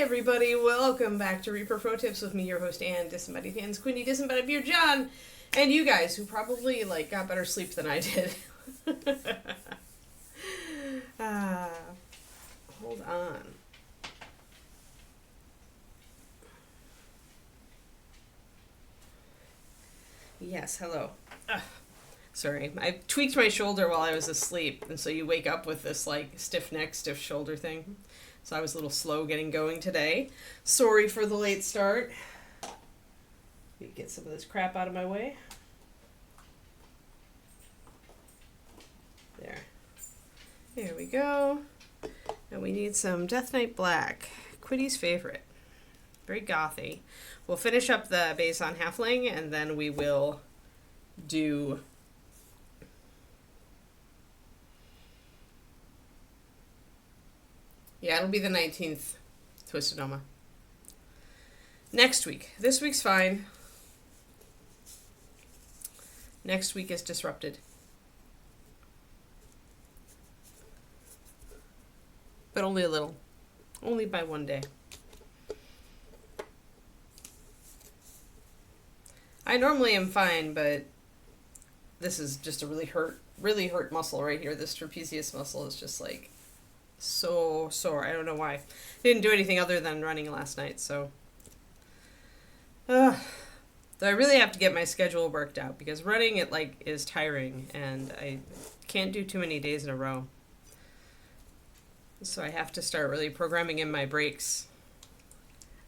everybody, welcome back to Reaper Pro Tips with me, your host and Disembodied Hands, Quinny Disembodied Beard John, and you guys who probably got better sleep than I did. Hold on. Yes, hello. Sorry, I tweaked my shoulder while I was asleep, and so you wake up with this stiff neck, stiff shoulder thing. So I was a little slow getting going today. Sorry for the late start. Let me get some of this crap out of my way. There. There we go. And we need some Death Knight Black. Quiddy's favorite. Very gothy. We'll finish up the base on Halfling, and then we will do... Yeah, it'll be the 19th Twisted Oma. Next week. This week's fine. Next week is disrupted. But only a little. Only by one day. I normally am fine, but this is just a really hurt muscle right here. This trapezius muscle is just so sore. I don't know why. Didn't do anything other than running last night, so. So I really have to get my schedule worked out because running it is tiring and I can't do too many days in a row. So I have to start really programming in my breaks.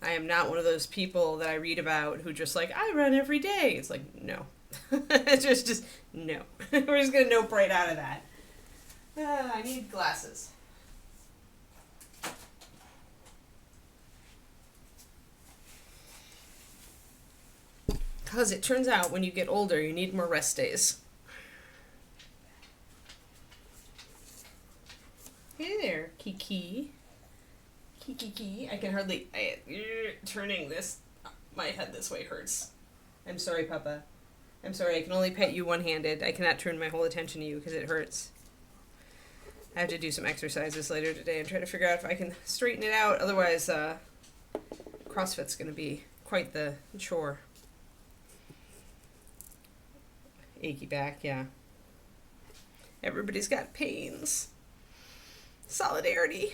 I am not one of those people that I read about who just I run every day. It's no. It's just no. We're just gonna nope right out of that. I need glasses. Because it turns out when you get older, you need more rest days. Hey there, Kiki. Kiki. I can hardly... turning this... My head this way hurts. I'm sorry, Papa. I'm sorry, I can only pet you one-handed. I cannot turn my whole attention to you because it hurts. I have to do some exercises later today and try to figure out if I can straighten it out. Otherwise, CrossFit's going to be quite the chore. Achy back, yeah. Everybody's got pains. Solidarity.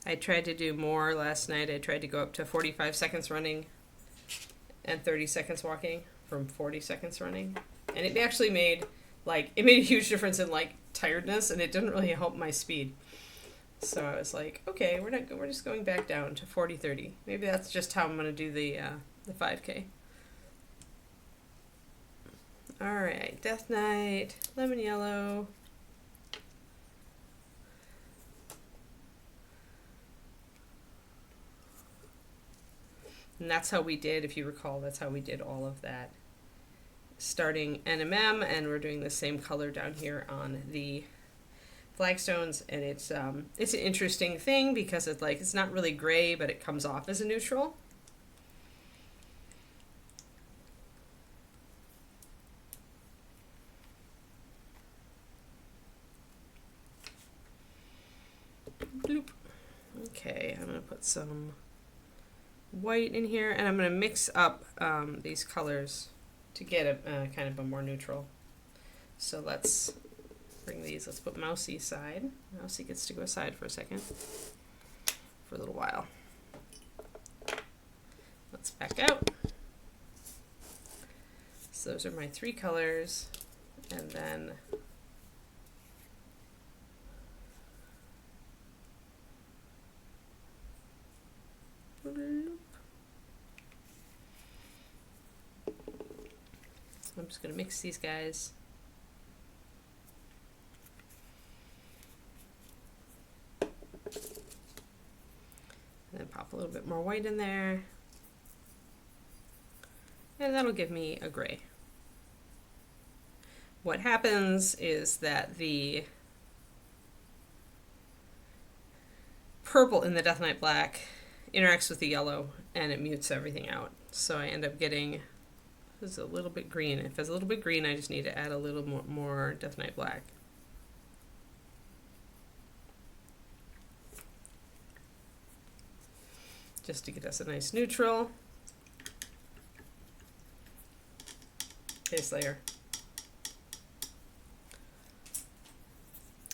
I tried to do more last night. I tried to go up to 45 seconds running and 30 seconds walking from 40 seconds running. And it actually made, it made a huge difference in, tiredness, and it didn't really help my speed. So I was okay, we're just going back down to 40-30. Maybe that's just how I'm going to do the 5K. Alright, Death Knight, Lemon Yellow. And that's how we did, if you recall, that's how we did all of that. Starting NMM, and we're doing the same color down here on the flagstones, and it's an interesting thing because it's not really gray, but it comes off as a neutral. Bloop. Okay, I'm gonna put some white in here, and I'm gonna mix up these colors to get a kind of a more neutral. So let's bring these. Let's put Mousy aside. Mousy gets to go aside for a second. For a little while. Let's back out. So those are my three colors. And then I'm just going to mix these guys. And then pop a little bit more white in there. And that'll give me a gray. What happens is that the purple in the Death Knight Black interacts with the yellow and it mutes everything out. So I end up getting is a little bit green. If it's a little bit green, I just need to add a little more Death Knight Black. Just to get us a nice neutral. Base layer.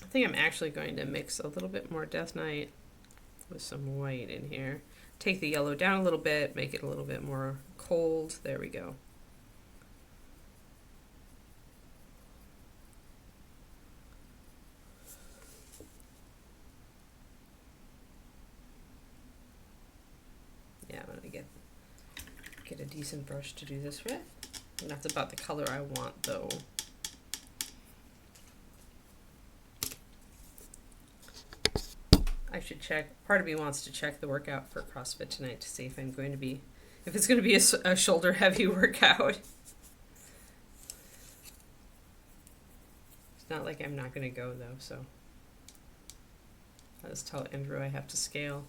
I think I'm actually going to mix a little bit more Death Knight with some white in here. Take the yellow down a little bit, make it a little bit more cold. There we go. Yeah, I'm gonna get a decent brush to do this with. And that's about the color I want, though. I should check. Part of me wants to check the workout for CrossFit tonight to see if I'm going to be, if it's going to be a shoulder heavy workout. It's not like I'm not going to go though, so I'll just tell Andrew I have to scale.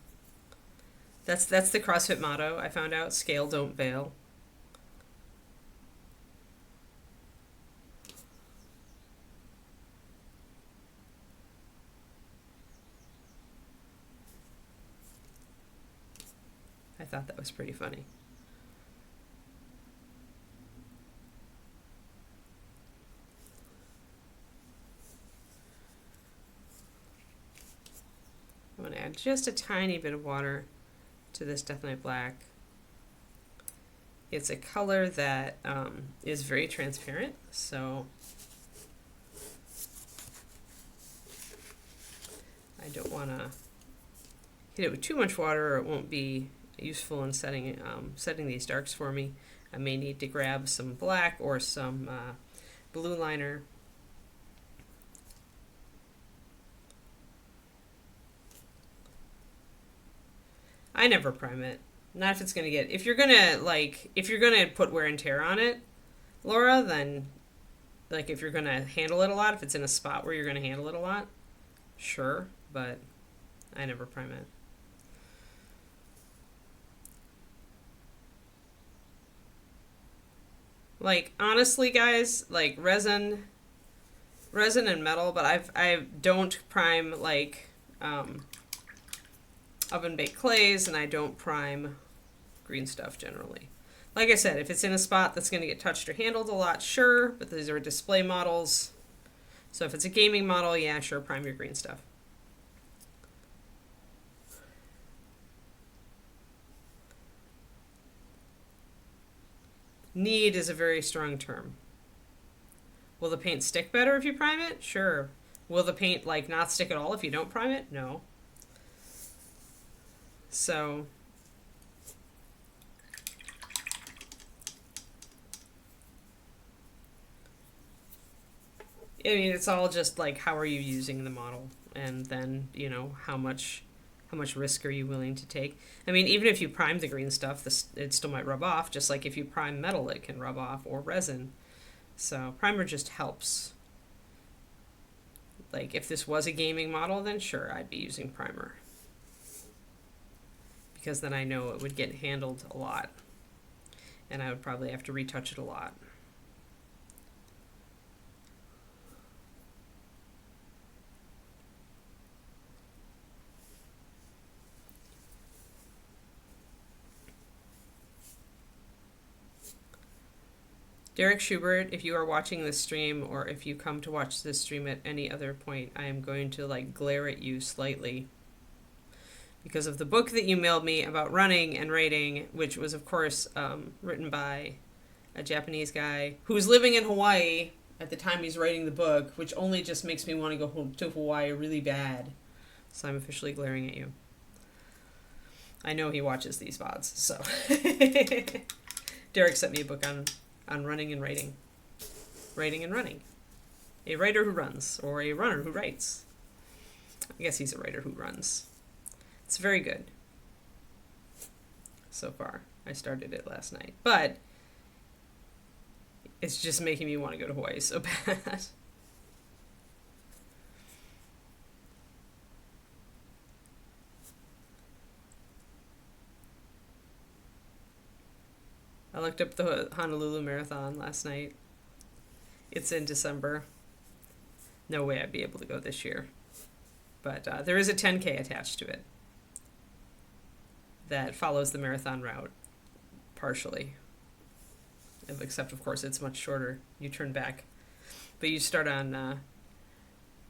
That's the CrossFit motto. I found out: scale, don't bail. I thought that was pretty funny. I'm going to add just a tiny bit of water to this Death Knight Black. It's a color that is very transparent, so I don't want to hit it with too much water or it won't be useful in setting these darks for me. I may need to grab some black or some blue liner. I never prime it. Not if it's gonna get, if you're gonna put wear and tear on it, Laura, then like if you're gonna handle it a lot, if it's in a spot where you're gonna handle it a lot, sure, but I never prime it. Like, honestly, guys, like resin and metal, but I don't prime like oven baked clays, and I don't prime green stuff generally. Like I said, if it's in a spot that's going to get touched or handled a lot, sure, but these are display models. So if it's a gaming model, yeah, sure, prime your green stuff. Need is a very strong term. Will the paint stick better if you prime it? Sure. Will the paint like not stick at all if you don't prime it? No. So I mean, it's all just like how are you using the model, and then how much risk are you willing to take? I mean, even if you prime the green stuff, it still might rub off, just like if you prime metal, it can rub off, or resin. So primer just helps. Like if this was a gaming model, then sure, I'd be using primer. Because then I know it would get handled a lot. And I would probably have to retouch it a lot. Derek Schubert, if you are watching this stream, or if you come to watch this stream at any other point, I am going to like glare at you slightly because of the book that you mailed me about running and writing, which was of course written by a Japanese guy who's living in Hawaii at the time he's writing the book, which only just makes me want to go to Hawaii really bad. So I'm officially glaring at you. I know he watches these VODs, so Derek sent me a book on running and writing. Writing and running. A writer who runs, or a runner who writes. I guess he's a writer who runs. It's very good. So far. I started it last night. But it's just making me want to go to Hawaii so bad. I looked up the Honolulu Marathon last night. It's in December. No way I'd be able to go this year. But there is a 10K attached to it that follows the marathon route partially. Except, of course, it's much shorter. You turn back. But you start on...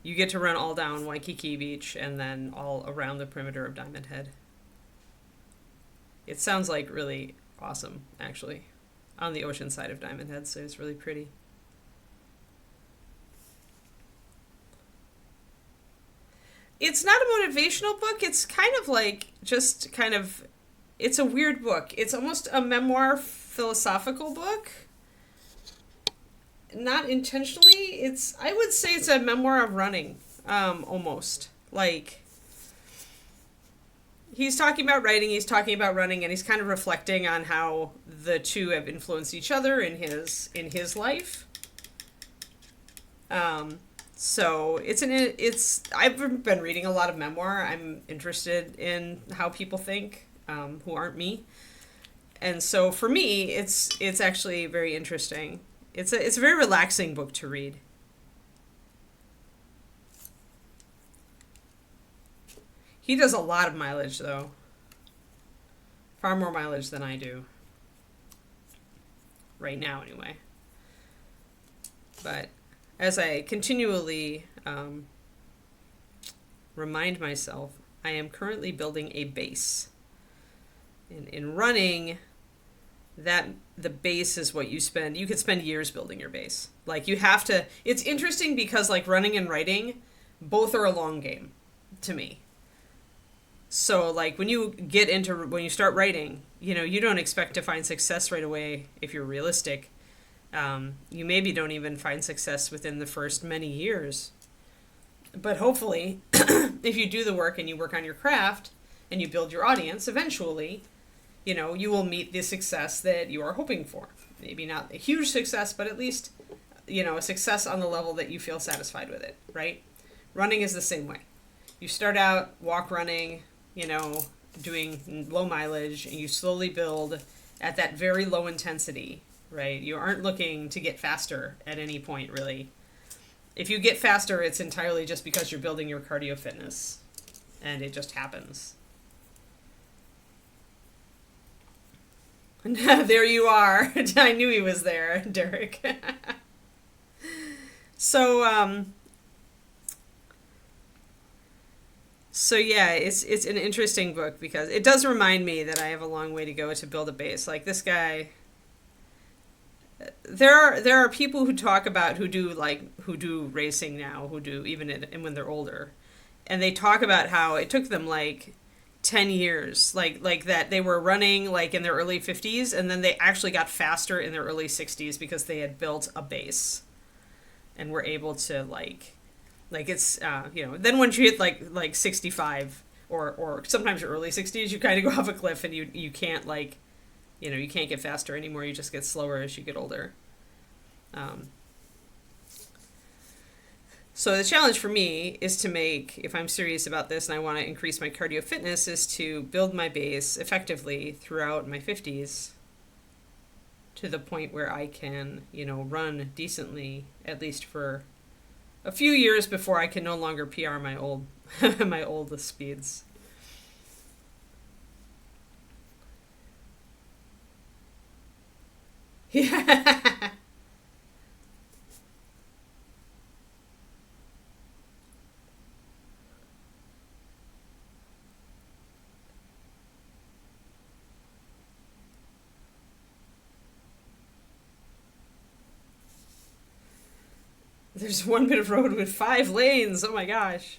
you get to run all down Waikiki Beach and then all around the perimeter of Diamond Head. It sounds like really awesome, actually. On the ocean side of Diamond Head, so it's really pretty. It's not a motivational book. It's kind of like just kind of... It's a weird book. It's almost a memoir philosophical book. Not intentionally. I would say it's a memoir of running, almost. Like, he's talking about writing, he's talking about running, and he's kind of reflecting on how the two have influenced each other in his life. So I've been reading a lot of memoir. I'm interested in how people think, who aren't me. And so for me, it's actually very interesting. It's a very relaxing book to read. He does a lot of mileage, though. Far more mileage than I do. Right now, anyway. But as I continually remind myself, I am currently building a base. In running, that the base is what you spend. You could spend years building your base. Like, you have to... It's interesting because, like, running and writing, both are a long game, to me. So, like, when you start writing, you don't expect to find success right away if you're realistic. You maybe don't even find success within the first many years. But hopefully, if you do the work and you work on your craft and you build your audience, eventually, you will meet the success that you are hoping for. Maybe not a huge success, but at least, a success on the level that you feel satisfied with it, right? Running is the same way. You start out walk running, doing low mileage, and you slowly build at that very low intensity, right? You aren't looking to get faster at any point, really. If you get faster, it's entirely just because you're building your cardio fitness, and it just happens. There you are. I knew he was there, Derek. So yeah, it's an interesting book because it does remind me that I have a long way to go to build a base. Like, this guy, there are people who talk about who do racing now, who do even when they're older, and they talk about how it took them like 10 years, like that they were running like in their early 50s, and then they actually got faster in their early 60s because they had built a base and were able to like it's then once you hit like 65 or sometimes your early 60s, you kind of go off a cliff and you can't you can't get faster anymore. You just get slower as you get older. So the challenge for me is to make, if I'm serious about this and I want to increase my cardio fitness, is to build my base effectively throughout my 50s to the point where I can, run decently, at least for a few years before I can no longer PR my old my old speeds. Yeah. There's one bit of road with 5 lanes. Oh my gosh.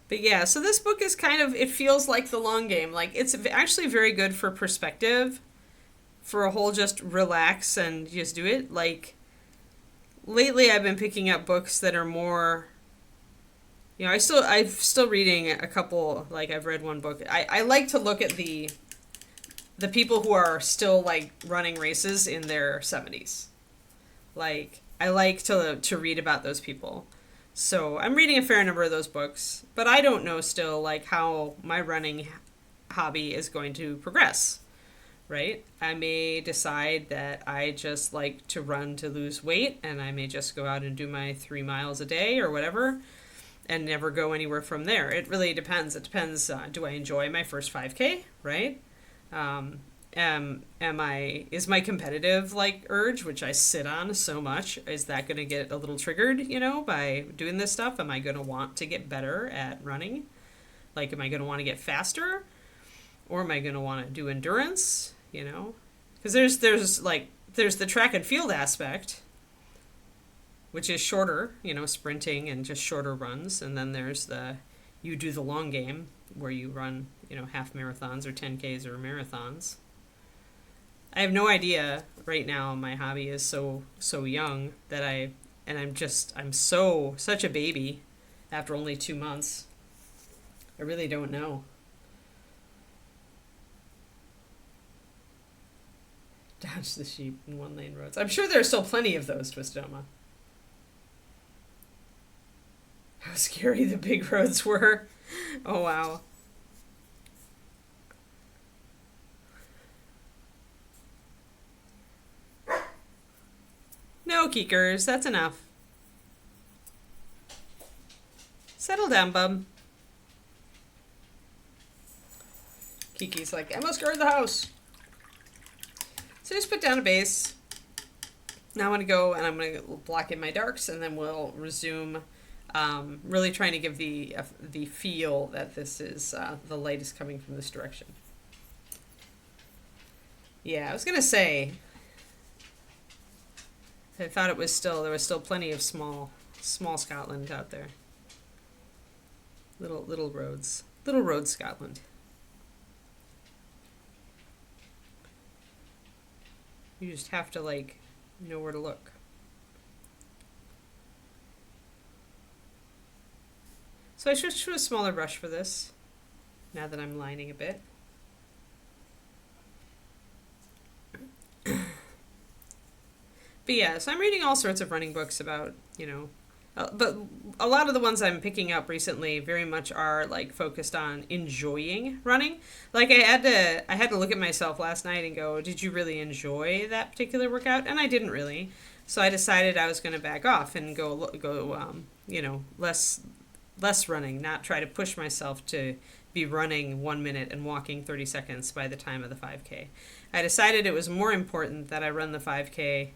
But yeah, so this book is it feels like the long game. Like, it's actually very good for perspective, for a whole just relax and just do it. Like, lately I've been picking up books that are more... I'm still reading a couple, like, I've read one book. I like to look at the people who are still, like, running races in their 70s. Like, I like to read about those people. So I'm reading a fair number of those books, but I don't know still like how my running hobby is going to progress, right? I may decide that I just like to run to lose weight and I may just go out and do my 3 miles a day or whatever and never go anywhere from there. It really depends. It depends. Do I enjoy my first 5K, right? Um, is my competitive like urge, which I sit on so much, is that going to get a little triggered, by doing this stuff? Am I going to want to get better at running? Like, am I going to want to get faster? Or am I going to want to do endurance, Because there's the track and field aspect, which is shorter, sprinting and just shorter runs. And then there's you do the long game where you run, half marathons or 10Ks or marathons. I have no idea right now. My hobby is so young that I'm such a baby after only 2 months. I really don't know. Dodge the sheep in 1-lane roads. I'm sure there are still plenty of those, Twistoma. How scary the big roads were. Oh, wow. No, Keekers, that's enough. Settle down, bub. Kiki's like, I must guard the house. So just put down a base. Now I'm going to go and I'm going to block in my darks and then we'll resume really trying to give the feel that this is the light is coming from this direction. Yeah, I was going to say, I thought there was still plenty of small Scotland out there. Little roads. Little road Scotland. You just have to know where to look. So I switched to a smaller brush for this, now that I'm lining a bit. But yeah, so I'm reading all sorts of running books about, but a lot of the ones I'm picking up recently very much are focused on enjoying running. I had to look at myself last night and go, did you really enjoy that particular workout? And I didn't really. So I decided I was going to back off and go less running, not try to push myself to be running 1 minute and walking 30 seconds by the time of the 5K. I decided it was more important that I run the 5K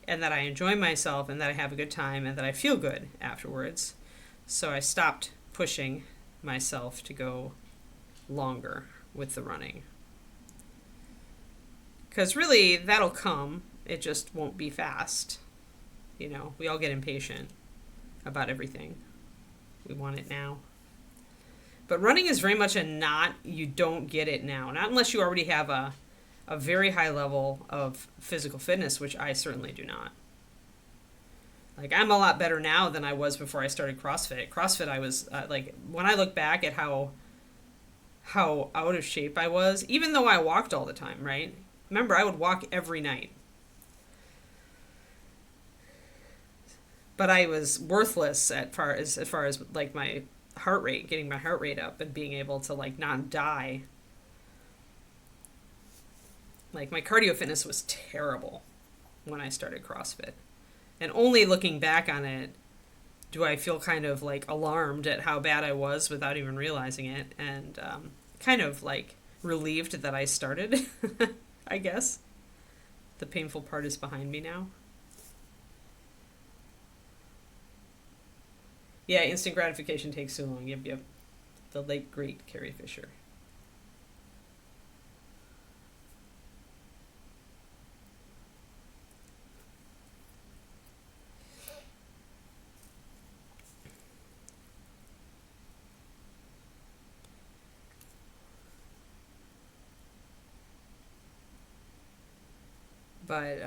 and that I enjoy myself and that I have a good time and that I feel good afterwards. So I stopped pushing myself to go longer with the running. Because really, that'll come. It just won't be fast. We all get impatient about everything. We want it now. But running is very much you don't get it now. Not unless you already have a very high level of physical fitness, which I certainly do not. I'm a lot better now than I was before I started CrossFit. CrossFit, I was, when I look back at how out of shape I was, even though I walked all the time, right? Remember, I would walk every night. But I was worthless as far as my heart rate, getting my heart rate up and being able to not die. My cardio fitness was terrible when I started CrossFit. And only looking back on it do I feel kind of alarmed at how bad I was without even realizing it. And kind of relieved that I started, I guess. The painful part is behind me now. Yeah, instant gratification takes too long. Yep. The late, great Carrie Fisher. But,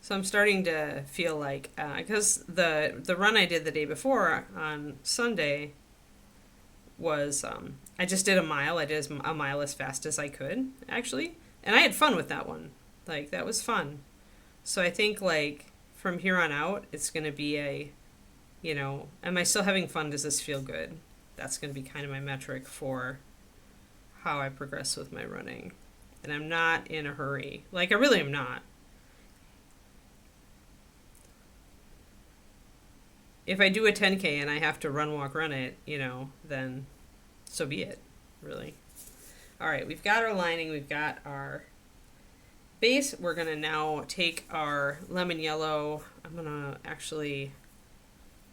so I'm starting to feel because the run I did the day before on Sunday was, I just did a mile. I did a mile as fast as I could, actually. And I had fun with that one. That was fun. So I think, from here on out, it's going to be am I still having fun? Does this feel good? That's going to be kind of my metric for how I progress with my running. And I'm not in a hurry. Like, I really am not. If I do a 10K and I have to run, walk, run it, then so be it, really. All right, we've got our lining, we've got our base. We're going to now take our lemon yellow. We're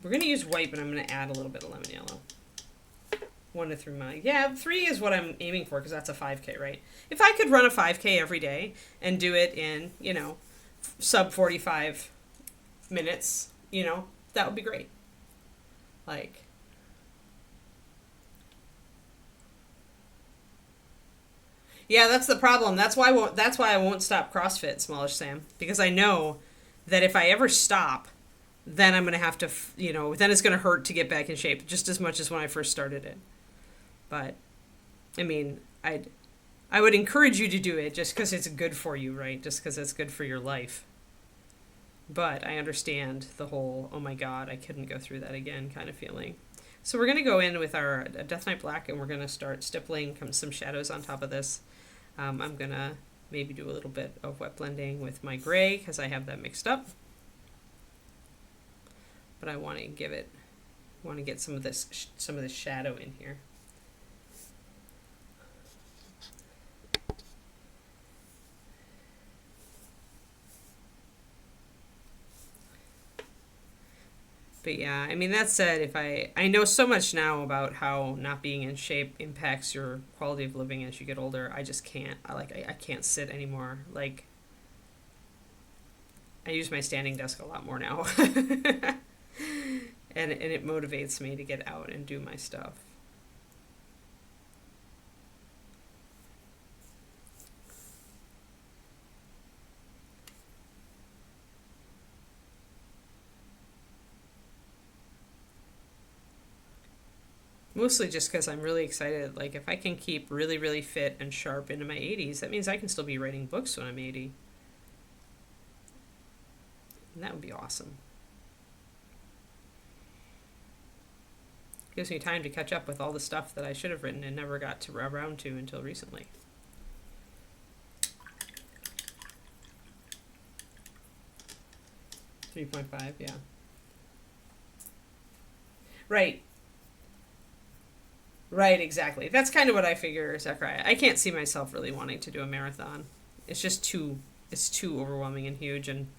going to use white, but I'm going to add a little bit of lemon yellow. 1 to 3 miles. Yeah, 3 is what I'm aiming for because that's a 5K, right? If I could run a 5K every day and do it in, sub 45 minutes, that would be great. Like, yeah, that's the problem. That's why I won't stop CrossFit, Smallish Sam, because I know that if I ever stop, then I'm going to have to, then it's going to hurt to get back in shape just as much as when I first started it. But, I mean, I would encourage you to do it just because it's good for you, right? Just because it's good for your life. But I understand the whole, oh my God, I couldn't go through that again kind of feeling. So we're going to go in with our Death Knight Black and we're going to start stippling some shadows on top of this. I'm going to maybe do a little bit of wet blending with my gray because I have that mixed up. But I want to get some of this shadow in here. But yeah, I mean, that said, if I know so much now about how not being in shape impacts your quality of living as you get older, I just can't. I can't sit anymore. Like, I use my standing desk a lot more now. and it motivates me to get out and do my stuff. Mostly just because I'm really excited. Like, if I can keep really, really fit and sharp into my 80s, that means I can still be writing books when I'm 80. And that would be awesome. Gives me time to catch up with all the stuff that I should have written and never got to around to until recently. $3.5, yeah. Right. Right, exactly. That's kind of what I figure, Zachariah. I can't see myself really wanting to do a marathon. It's just too overwhelming and huge, and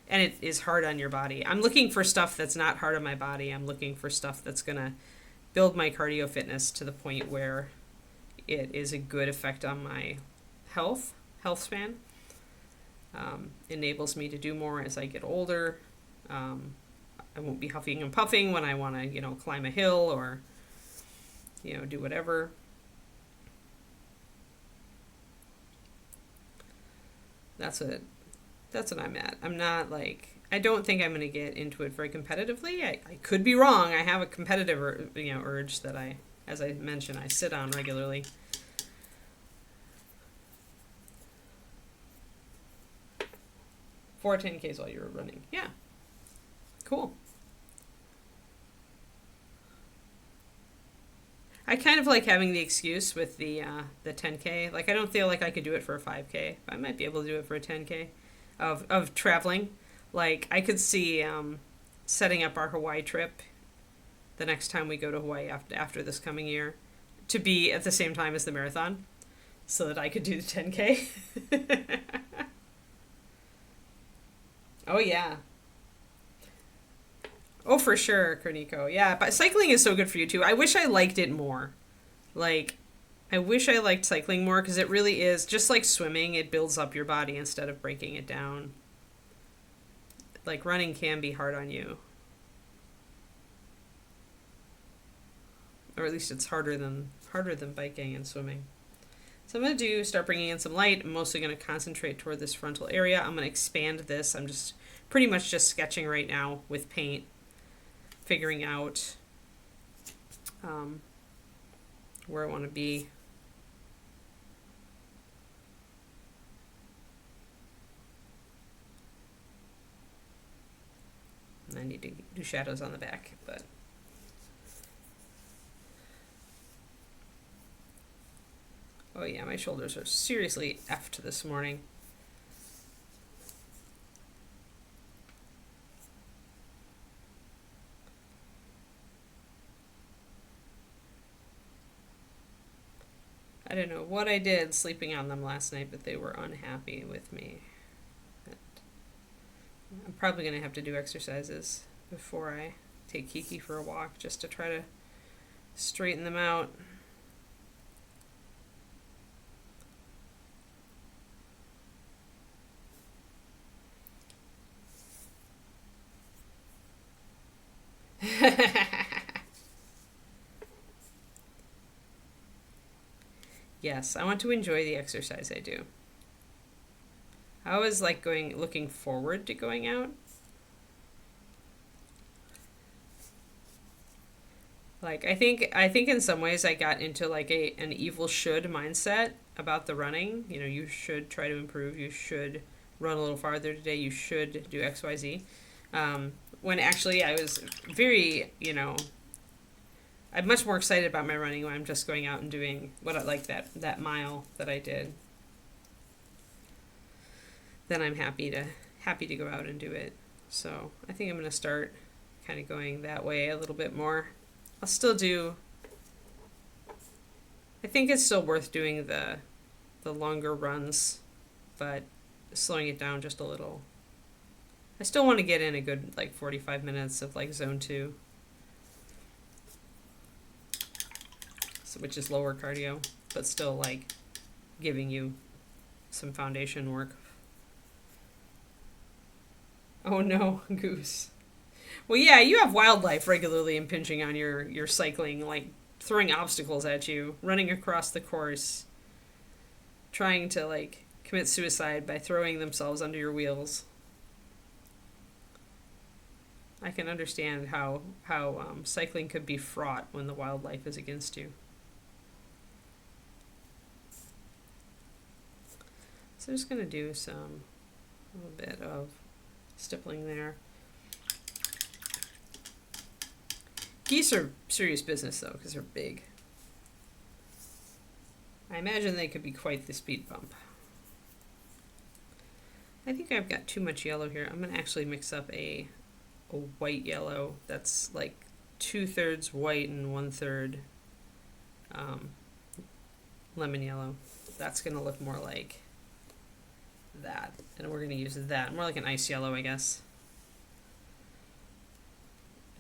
it is hard on your body. I'm looking for stuff that's not hard on my body. I'm looking for stuff that's going to build my cardio fitness to the point where it is a good effect on my health span. Enables me to do more as I get older. I won't be huffing and puffing when I want to, climb a hill or do whatever. That's what I'm at. I'm not I don't think I'm going to get into it very competitively. I could be wrong. I have a competitive, urge that as I mentioned, I sit on regularly. For 10Ks while you're running. Yeah. Cool. I kind of like having the excuse with the 10K. Like, I don't feel like I could do it for a 5K. I might be able to do it for a 10K of traveling. Like, I could see setting up our Hawaii trip the next time we go to Hawaii after this coming year to be at the same time as the marathon so that I could do the 10K. Oh, yeah. Oh, for sure, Korniko. Yeah, but cycling is so good for you, too. I wish I liked it more. I wish I liked cycling more, because it really is, just like swimming, it builds up your body instead of breaking it down. Like, running can be hard on you. Or at least it's harder than biking and swimming. So I'm going to start bringing in some light. I'm mostly going to concentrate toward this frontal area. I'm going to expand this. I'm just pretty much just sketching right now with paint, figuring out where I want to be. I need to do shadows on the back, but oh yeah, my shoulders are seriously effed this morning. I don't know what I did sleeping on them last night, but they were unhappy with me. And I'm probably going to have to do exercises before I take Kiki for a walk just to try to straighten them out. Yes, I want to enjoy the exercise I do. I always like looking forward to going out. Like I think in some ways I got into like an evil should mindset about the running. You know, you should try to improve. You should run a little farther today. You should do XYZ. When actually I was very, I'm much more excited about my running when I'm just going out and doing what I like that mile that I did. Then I'm happy to go out and do it. So I think I'm going to start kind of going that way a little bit more. I'll still do. I think it's still worth doing the longer runs, but slowing it down just a little. I still want to get in a good 45 minutes of zone 2. Which is lower cardio, but still giving you some foundation work. Oh no, Goose. Well, yeah, you have wildlife regularly impinging on your cycling, throwing obstacles at you, running across the course, trying to commit suicide by throwing themselves under your wheels. I can understand how cycling could be fraught when the wildlife is against you. So I'm just going to do a little bit of stippling there. Geese are serious business though, because they're big. I imagine they could be quite the speed bump. I think I've got too much yellow here. I'm going to actually mix up a white yellow that's 2/3 white and 1/3 lemon yellow. That's going to look more like that, and we're going to use that more like an ice yellow, I guess,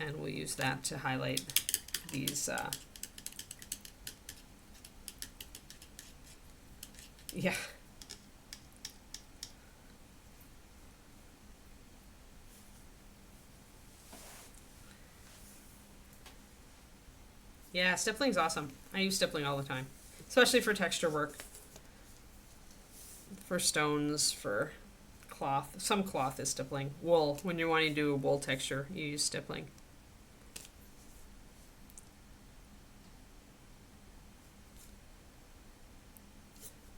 and we'll use that to highlight these yeah, stippling's awesome. I use stippling all the time, especially for texture work. For stones, for cloth. Some cloth is stippling. Wool. When you're wanting to do a wool texture, you use stippling.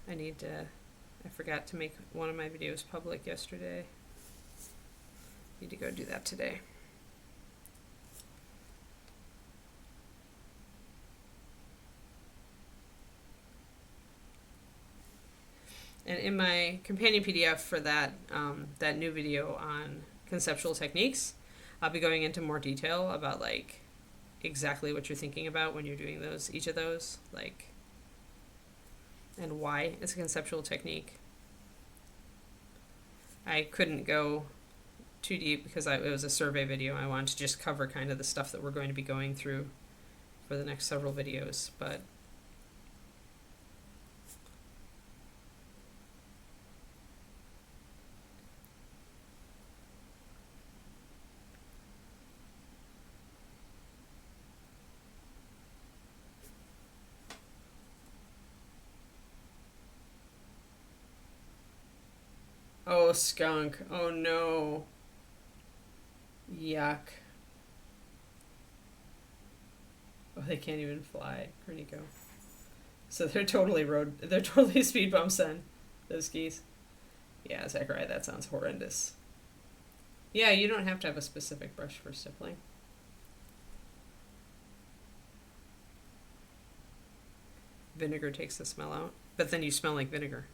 I forgot to make one of my videos public yesterday. Need to go do that today. And in my companion PDF for that new video on conceptual techniques, I'll be going into more detail about exactly what you're thinking about when you're doing each of those, and why it's a conceptual technique. I couldn't go too deep because it was a survey video. I wanted to just cover kind of the stuff that we're going to be going through for the next several videos, but oh, skunk. Oh no. Yuck. Oh, they can't even fly. Where'd he go? So they're totally speed bumps then, those geese. Yeah, Zachariah, that sounds horrendous. Yeah, you don't have to have a specific brush for stippling. Vinegar takes the smell out, but then you smell like vinegar.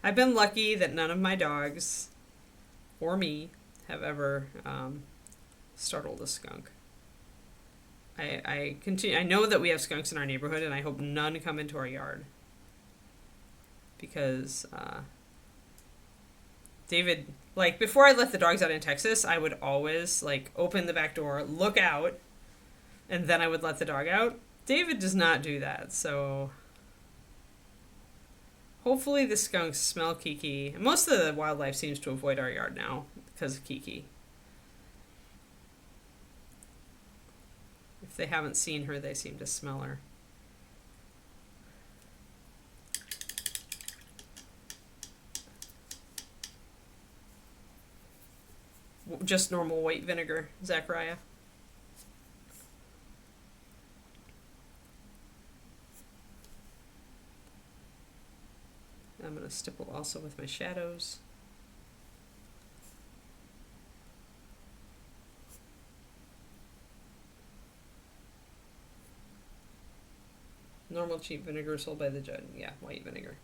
I've been lucky that none of my dogs or me have ever startled a skunk. I continue. I know that we have skunks in our neighborhood, and I hope none come into our yard because David, like before I let the dogs out in Texas, I would always like open the back door, look out, and then I would let the dog out. David does not do that, so hopefully the skunks smell Kiki. Most of the wildlife seems to avoid our yard now because of Kiki. If they haven't seen her, they seem to smell her. Just normal white vinegar, Zachariah. I'm going to stipple also with my shadows. Normal cheap vinegar sold by the judge. Yeah, white vinegar.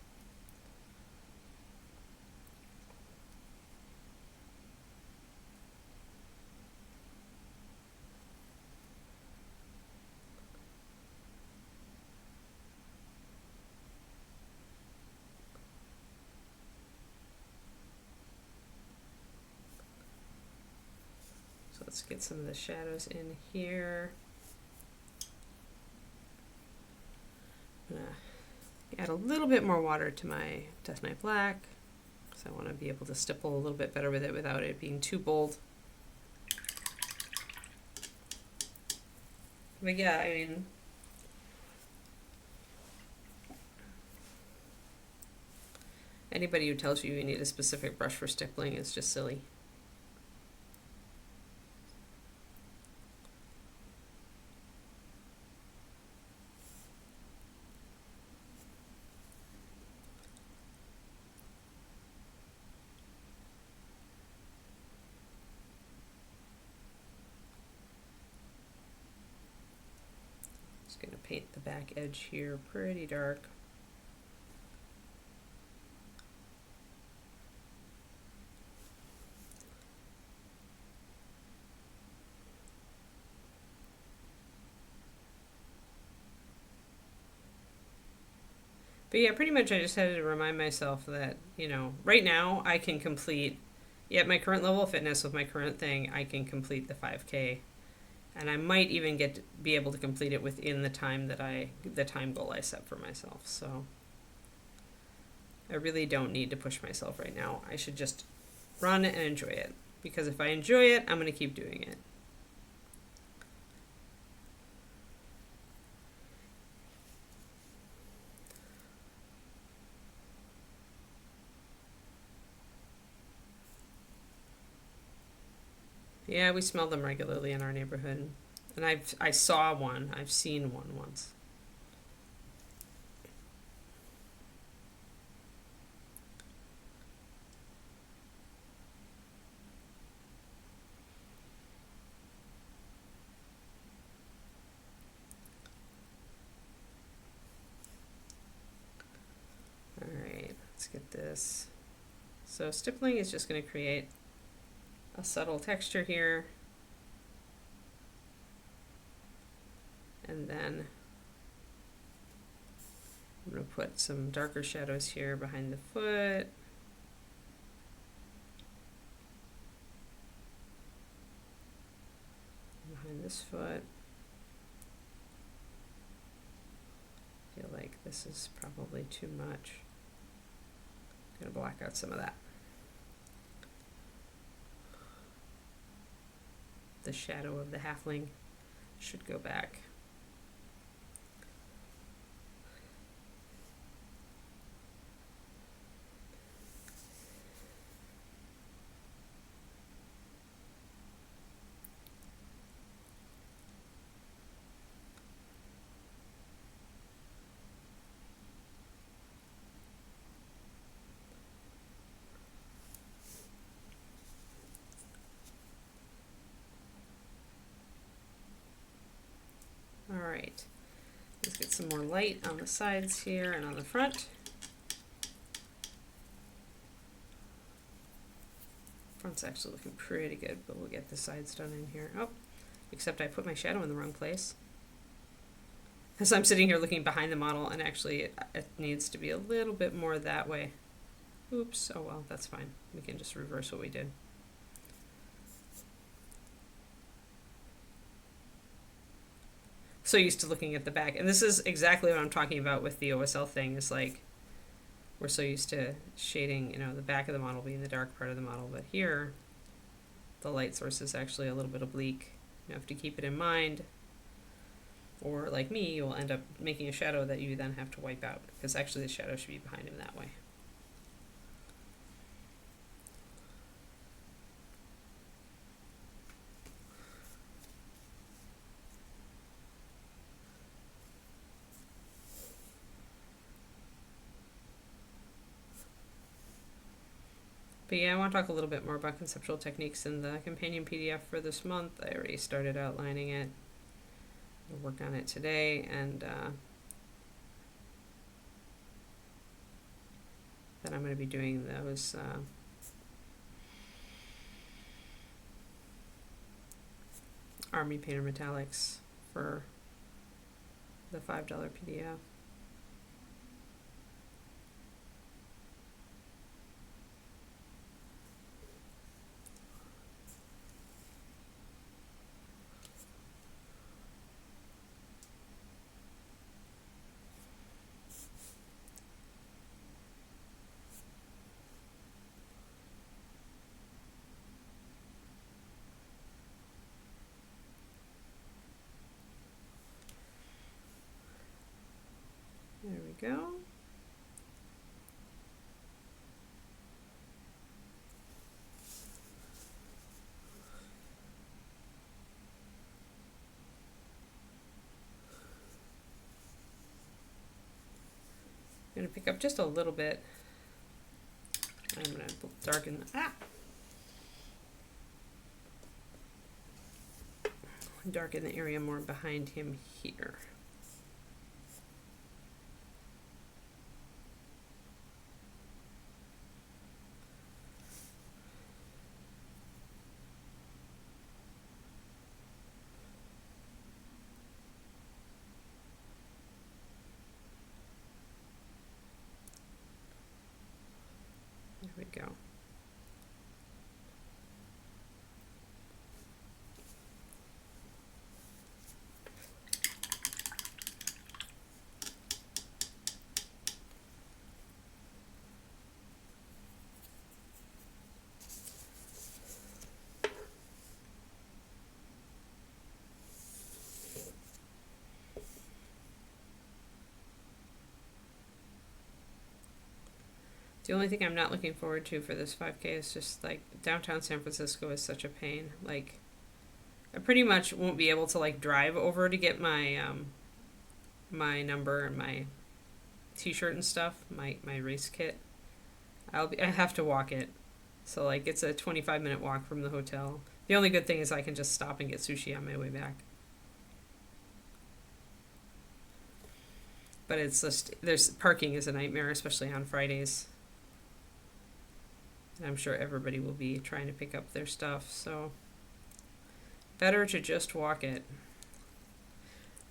So let's get some of the shadows in here. I'm gonna add a little bit more water to my Death Knight Black because I want to be able to stipple a little bit better with it without it being too bold. But yeah, I mean, anybody who tells you you need a specific brush for stippling is just silly. Just going to paint the back edge here pretty dark. But yeah, pretty much I just had to remind myself that, you know, right now I can complete, at my current level of fitness with my current thing, I can complete the 5K. And I might even be able to complete it within the time goal I set for myself. So I really don't need to push myself right now. I should just run and enjoy it. Because if I enjoy it, I'm going to keep doing it. Yeah, we smell them regularly in our neighborhood. And I saw one. I've seen one once. All right, let's get this. So stippling is just going to create a subtle texture here. And then I'm going to put some darker shadows here behind the foot. Behind this foot. I feel like this is probably too much. I'm going to black out some of that. The shadow of the halfling should go back. Let's get some more light on the sides here and on the front. Front's actually looking pretty good, but we'll get the sides done in here. Oh, except I put my shadow in the wrong place. So I'm sitting here looking behind the model, and actually it needs to be a little bit more that way. Oops, oh well, that's fine. We can just reverse what we did. So used to looking at the back, and this is exactly what I'm talking about with the OSL thing, is like, we're so used to shading, you know, the back of the model being the dark part of the model, but here, the light source is actually a little bit oblique. You have to keep it in mind, or like me, you'll end up making a shadow that you then have to wipe out, because actually the shadow should be behind him that way. But yeah, I want to talk a little bit more about conceptual techniques in the companion PDF for this month. I already started outlining it. I'll work on it today, and then I'm going to be doing those Army Painter Metallics for the $5 PDF. There we go. I'm going to pick up just a little bit. I'm going to darken darken the area more behind him here. There we go. The only thing I'm not looking forward to for this 5K is just like downtown San Francisco is such a pain. Like, I pretty much won't be able to like drive over to get my my number and my t-shirt and stuff, my race kit. I have to walk it. So like it's a 25-minute walk from the hotel. The only good thing is I can just stop and get sushi on my way back. But it's just, there's parking is a nightmare, especially on Fridays. And I'm sure everybody will be trying to pick up their stuff, so better to just walk it,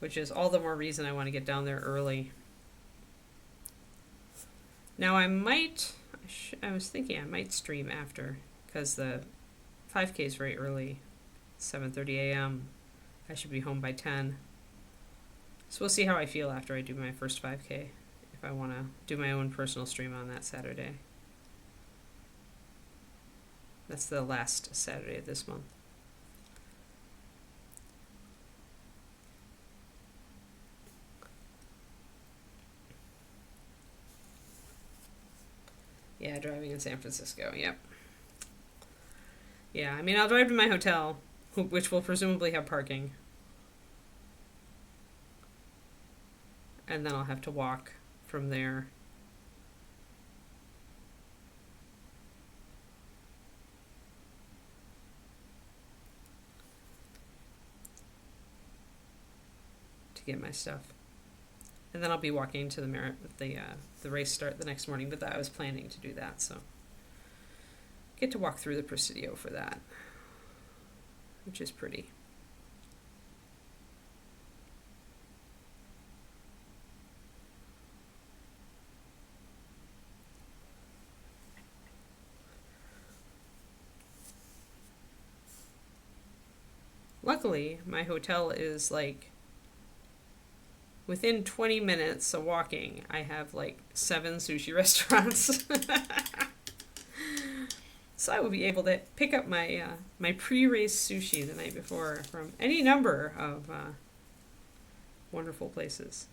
which is all the more reason I want to get down there early. Now I might, I was thinking I might stream after, because the 5K is very early, 7:30 a.m. I should be home by 10. So we'll see how I feel after I do my first 5K, if I want to do my own personal stream on that Saturday. That's the last Saturday of this month. Yeah, driving in San Francisco, yep. Yeah, I mean, I'll drive to my hotel, which will presumably have parking. And then I'll have to walk from there. To get my stuff. And then I'll be walking to the race start the next morning, but I was planning to do that, so get to walk through the Presidio for that, which is pretty. Luckily, my hotel is like within 20 minutes of walking, I have like 7 sushi restaurants. So I will be able to pick up my my pre-race sushi the night before from any number of wonderful places.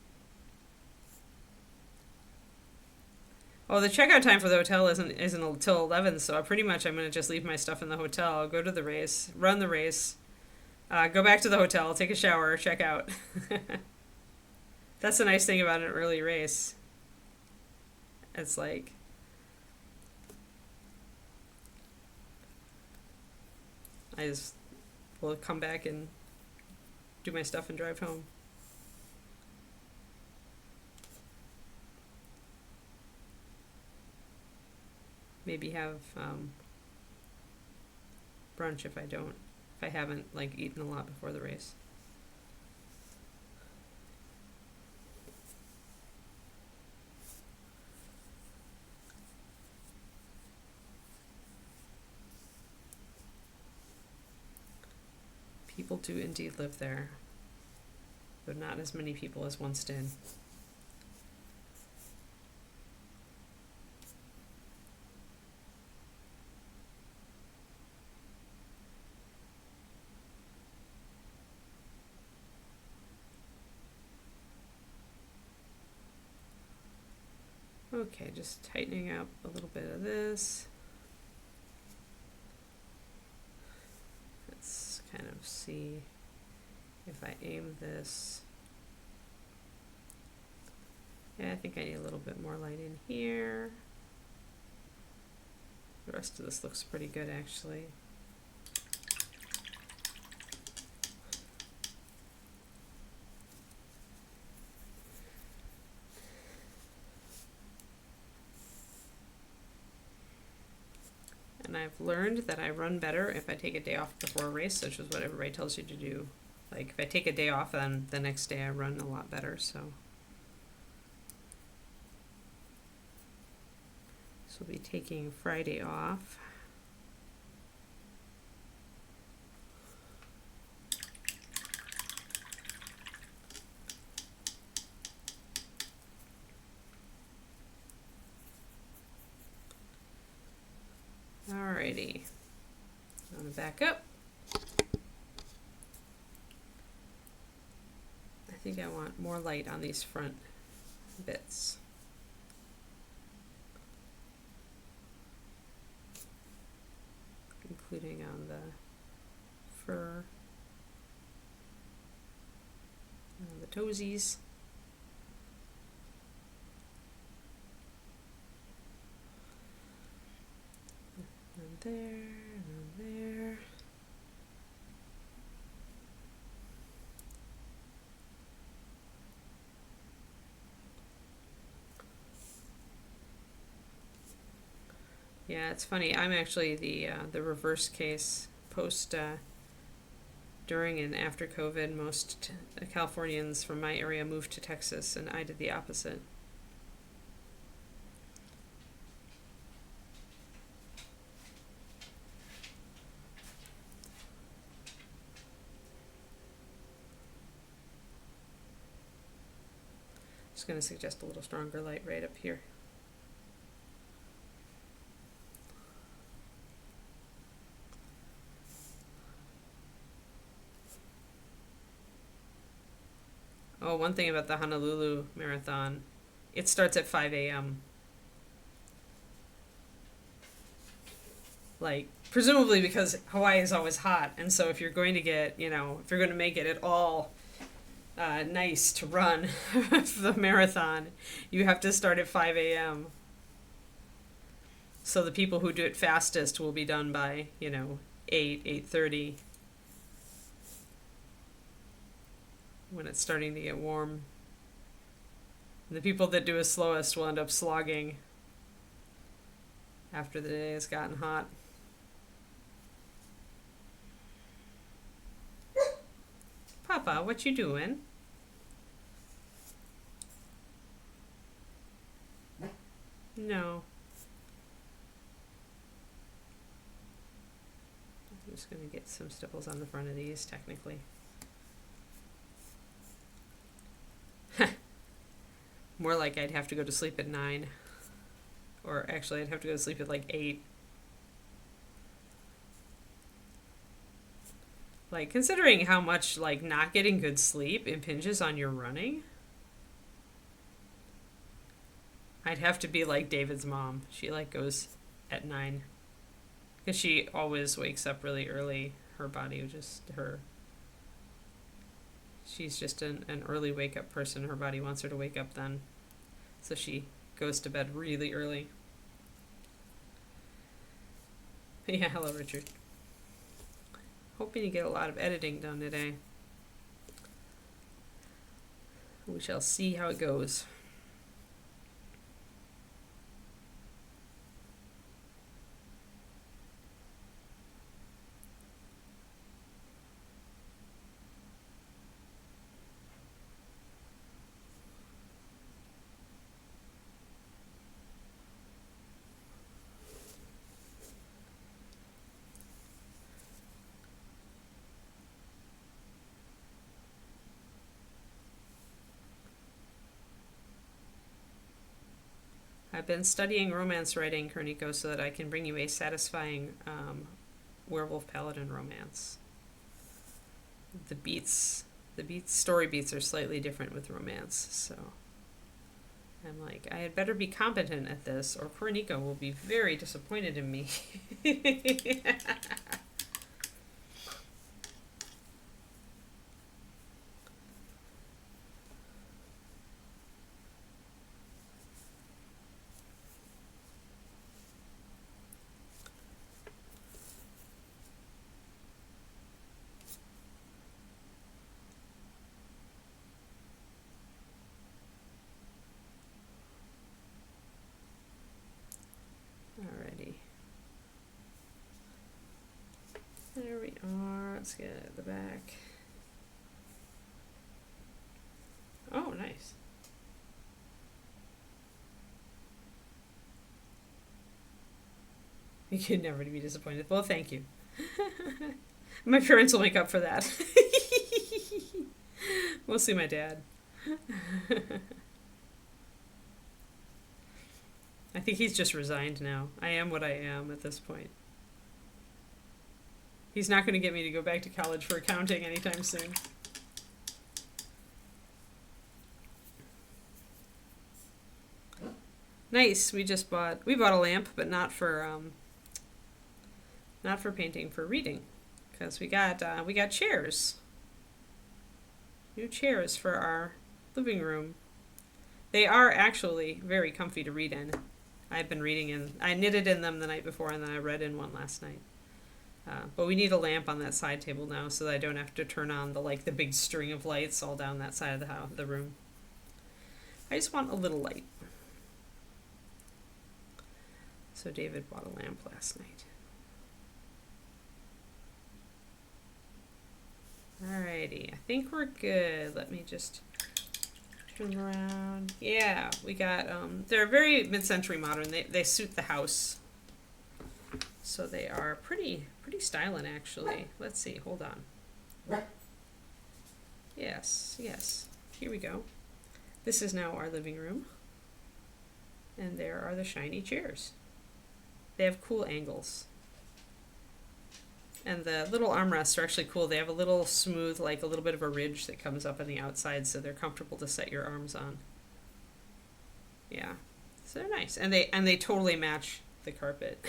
Oh, the checkout time for the hotel isn't until 11, so I'm going to just leave my stuff in the hotel, go to the race, run the race, go back to the hotel, take a shower, check out. That's the nice thing about an early race. It's like, I just will come back and do my stuff and drive home. Maybe have brunch if I haven't like eaten a lot before the race. People do indeed live there, but not as many people as once did. Okay, just tightening up a little bit of this. Let's kind of see if I aim this. Yeah, I think I need a little bit more light in here. The rest of this looks pretty good, actually. And I've learned that I run better if I take a day off before a race, which is what everybody tells you to do. Like, if I take a day off, then the next day I run a lot better, so. So we'll be taking Friday off. Alrighty, I'm gonna back up. I think I want more light on these front bits. Including on the fur, and the toesies. And there, and there. Yeah, it's funny. I'm actually the reverse case. Post during and after COVID, most Californians from my area moved to Texas, and I did the opposite. Just going to suggest a little stronger light right up here. Oh, one thing about the Honolulu Marathon, it starts at 5 a.m. Like, presumably because Hawaii is always hot, and so if you're going to get, if you're going to make it at all nice to run the marathon, you have to start at 5 a.m. So the people who do it fastest will be done by, 8:30. When it's starting to get warm. The people that do it slowest will end up slogging after the day has gotten hot. Papa, what you doing? No. I'm just going to get some stipples on the front of these, technically. More like I'd have to go to sleep at 9. Or actually, I'd have to go to sleep at like 8. Like, considering how much, like, not getting good sleep impinges on your running, I'd have to be like David's mom. She, like, goes at 9. Because she always wakes up really early. Her body just, she's just an early wake-up person. Her body wants her to wake up then. So she goes to bed really early. Yeah, hello, Richard. Hoping to get a lot of editing done today. We shall see how it goes. I've been studying romance writing, Kerniko, so that I can bring you a satisfying werewolf paladin romance. Story beats are slightly different with romance, so I'm like, I had better be competent at this, or Kerniko will be very disappointed in me. Alrighty. There we are. Let's get it at the back. Oh, nice. You could never be disappointed. Well, thank you. My parents will make up for that. Mostly my dad. I think he's just resigned now. I am what I am at this point. He's not going to get me to go back to college for accounting anytime soon. Nice. We bought a lamp, but not for painting, for reading, because we got chairs. New chairs for our living room. They are actually very comfy to read in. I've been reading in. I knitted in them the night before, and then I read in one last night. But we need a lamp on that side table now, so that I don't have to turn on the big string of lights all down that side of the room. I just want a little light. So David bought a lamp last night. Alrighty, I think we're good. Let me just turn around. Yeah, we got, they're very mid-century modern. They suit the house. So they are pretty styling, actually. Let's see, hold on. Yes, here we go. This is now our living room. And there are the shiny chairs. They have cool angles. And the little armrests are actually cool. They have a little smooth, a little bit of a ridge that comes up on the outside, so they're comfortable to set your arms on. Yeah, so they're nice, and they totally match the carpet.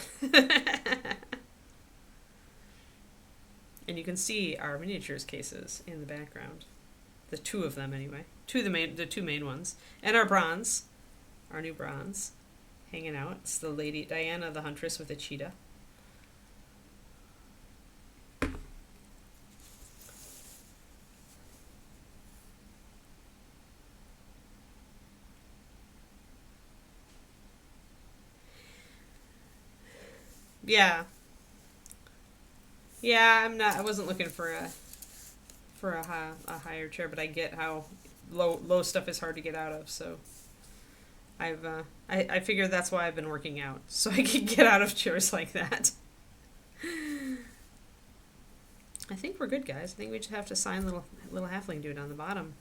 And you can see our miniatures cases in the background. The two of them, anyway. The two main ones, and our bronze, our new bronze, hanging out. It's the Lady Diana the Huntress with a cheetah. Yeah. Yeah, I wasn't looking for a higher chair, but I get how low stuff is hard to get out of. So I figured that's why I've been working out, so I can get out of chairs like that. I think we're good, guys. I think we just have to sign little halfling dude on the bottom.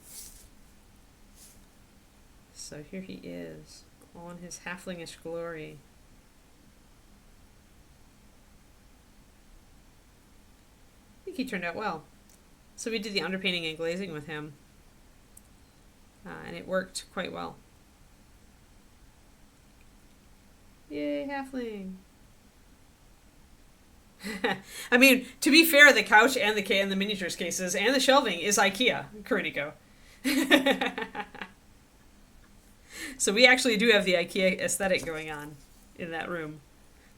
So here he is, all in his halflingish glory. I think he turned out well. So we did the underpainting and glazing with him, and it worked quite well. Yay, halfling! I mean, to be fair, the couch and the miniatures cases and the shelving is IKEA, Kuruniko. So we actually do have the IKEA aesthetic going on in that room.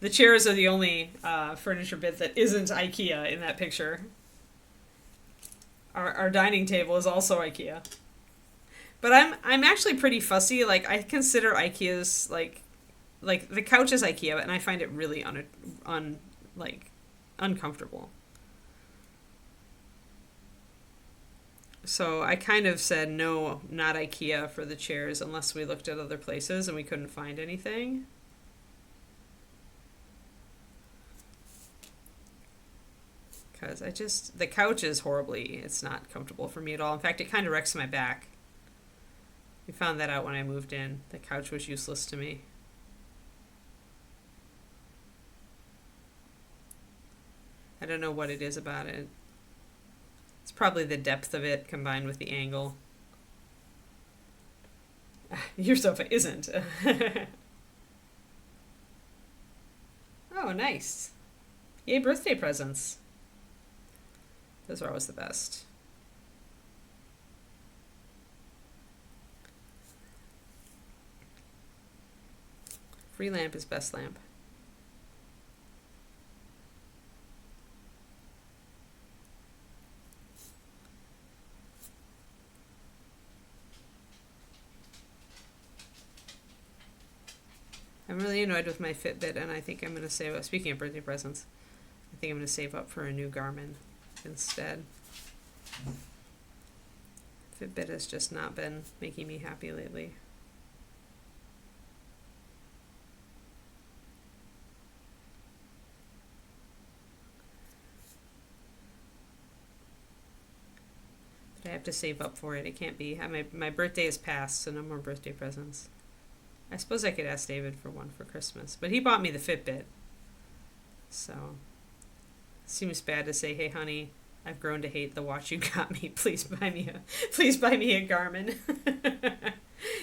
The chairs are the only furniture bit that isn't IKEA in that picture. Our dining table is also IKEA. But I'm actually pretty fussy. Like, I consider IKEA's like the couch is IKEA, and I find it really uncomfortable. So I kind of said no, not IKEA for the chairs unless we looked at other places and we couldn't find anything. Because the couch is it's not comfortable for me at all. In fact, it kind of wrecks my back. We found that out when I moved in. The couch was useless to me. I don't know what it is about it. It's probably the depth of it combined with the angle. Your sofa isn't. Oh, nice. Yay, birthday presents. Those are always the best. Free lamp is best lamp. I'm really annoyed with my Fitbit, and I think I'm going to save up. Speaking of birthday presents, I think I'm going to save up for a new Garmin instead. Fitbit has just not been making me happy lately. But I have to save up for it. It can't be. My birthday is past, so no more birthday presents. I suppose I could ask David for one for Christmas, but he bought me the Fitbit. So, it seems bad to say, "Hey, honey, I've grown to hate the watch you got me. Please buy me a Garmin."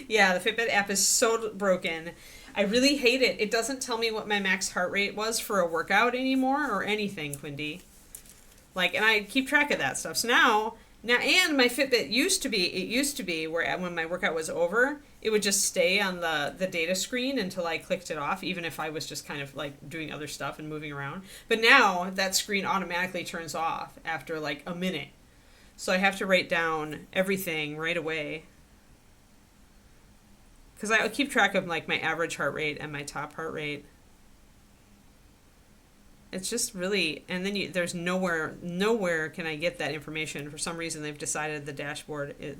Yeah, the Fitbit app is so broken. I really hate it. It doesn't tell me what my max heart rate was for a workout anymore or anything, Quindy. And I keep track of that stuff. So now, and my Fitbit used to be where when my workout was over, it would just stay on the data screen until I clicked it off, even if I was just kind of doing other stuff and moving around. But now that screen automatically turns off after a minute. So I have to write down everything right away. Because I keep track of my average heart rate and my top heart rate. It's just really, and then there's nowhere can I get that information. For some reason, they've decided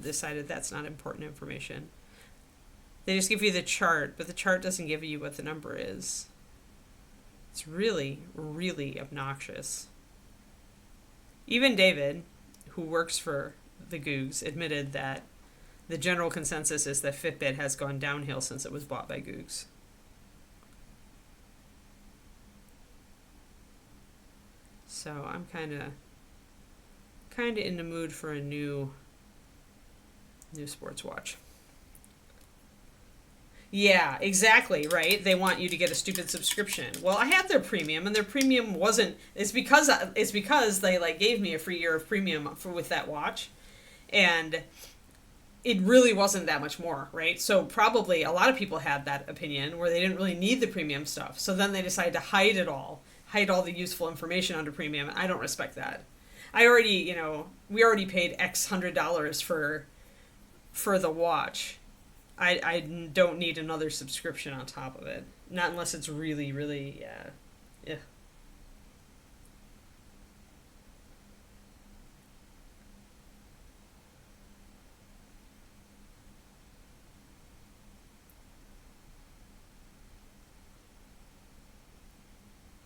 decided that's not important information. They just give you the chart, but the chart doesn't give you what the number is. It's really, really obnoxious. Even David, who works for the Googs, admitted that the general consensus is that Fitbit has gone downhill since it was bought by Googs. So I'm kind of in the mood for a new sports watch. Yeah, exactly, right? They want you to get a stupid subscription. Well, I had their premium, and their premium wasn't. It's because they gave me a free year of premium with that watch, and it really wasn't that much more, right? So probably a lot of people had that opinion where they didn't really need the premium stuff. So then they decided to hide all the useful information under premium. I don't respect that. We already paid X $100 for the watch. I don't need another subscription on top of it. Not unless it's really, really, yeah.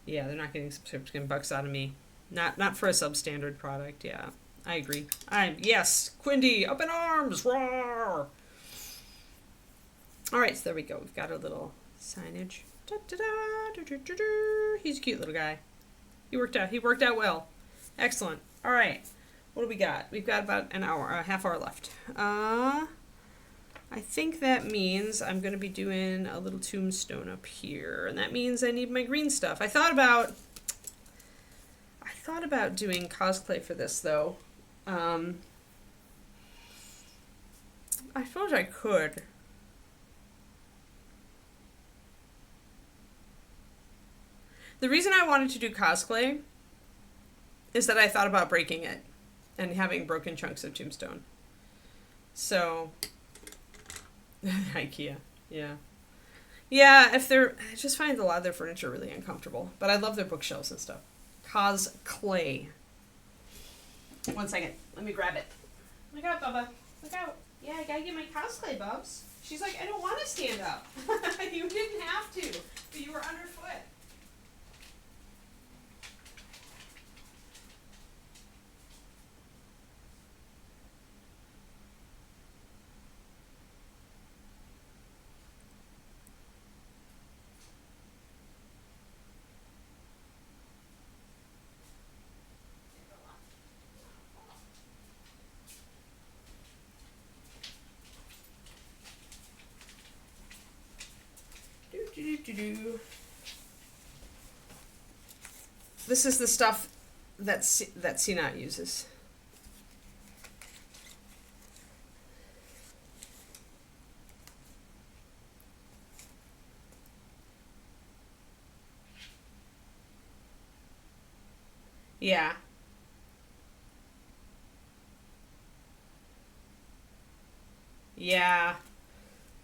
Yeah, they're not getting subscription bucks out of me. Not for a substandard product. Yeah, I agree. Yes, Quindy up in arms. Roar! All right, so there we go. We've got our little signage. He's a cute little guy. He worked out well. Excellent. All right. What do we got? We've got about an hour, a half hour left. I think that means I'm going to be doing a little tombstone up here, and that means I need my green stuff. I thought about doing cosplay for this though. I suppose I could. The reason I wanted to do cosplay is that I thought about breaking it and having broken chunks of tombstone. So, IKEA, yeah. Yeah, I just find a lot of their furniture really uncomfortable, but I love their bookshelves and stuff. Cosplay. 1 second, let me grab it. Look out, Bubba. Look out. Yeah, I gotta get my cosplay, Bubs. She's like, I don't want to stand up. You didn't have to, but you were underfoot. This is the stuff that CNOT uses. Yeah. Yeah.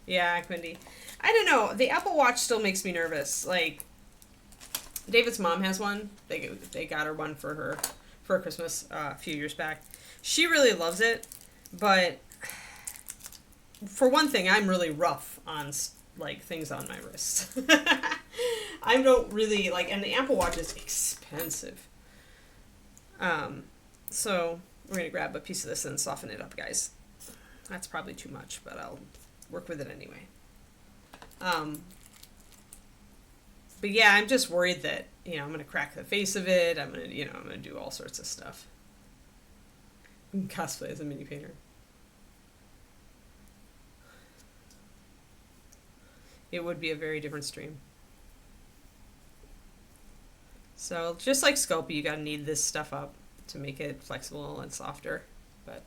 Yeah, Quindy. I don't know. The Apple Watch still makes me nervous. Like, David's mom has one. They got her one for Christmas a few years back. She really loves it, but for one thing, I'm really rough on like things on my wrist. I don't really like, and the Apple Watch is expensive. So we're gonna grab a piece of this and soften it up, guys. That's probably too much, but I'll work with it anyway. But yeah, I'm just worried that, I'm going to crack the face of it. I'm going to do all sorts of stuff. Cosplay as a mini painter. It would be a very different stream. So just like Sculpey, you got to knead this stuff up to make it flexible and softer. But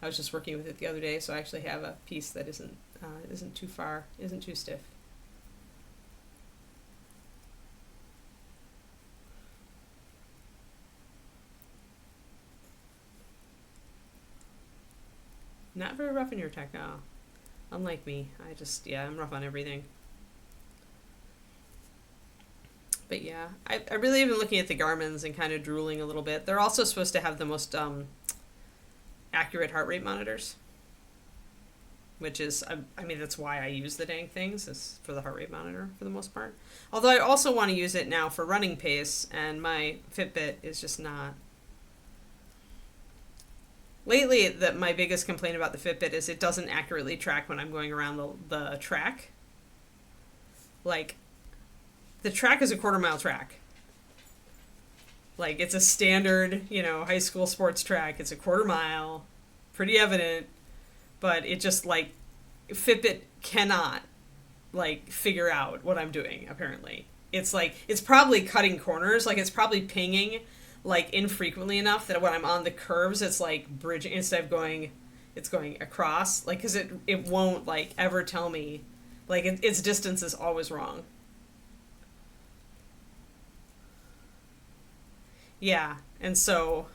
I was just working with it the other day, so I actually have a piece that isn't too stiff. Not very rough in your tech, no. Unlike me, I'm rough on everything. But yeah, I really have been looking at the Garmin's and kind of drooling a little bit. They're also supposed to have the most accurate heart rate monitors, which is, that's why I use the dang things, is for the heart rate monitor for the most part. Although I also want to use it now for running pace, and my Fitbit is just not. Lately, my biggest complaint about the Fitbit is it doesn't accurately track when I'm going around the track. Like, the track is a 1/4-mile track. Like, it's a standard, high school sports track. It's a 1/4 mile, pretty evident, but it just, Fitbit cannot, figure out what I'm doing, apparently. It's it's probably cutting corners, it's probably pinging, infrequently enough that when I'm on the curves, it's bridging instead of it's going across, because it won't ever tell me, its distance is always wrong. Yeah, and so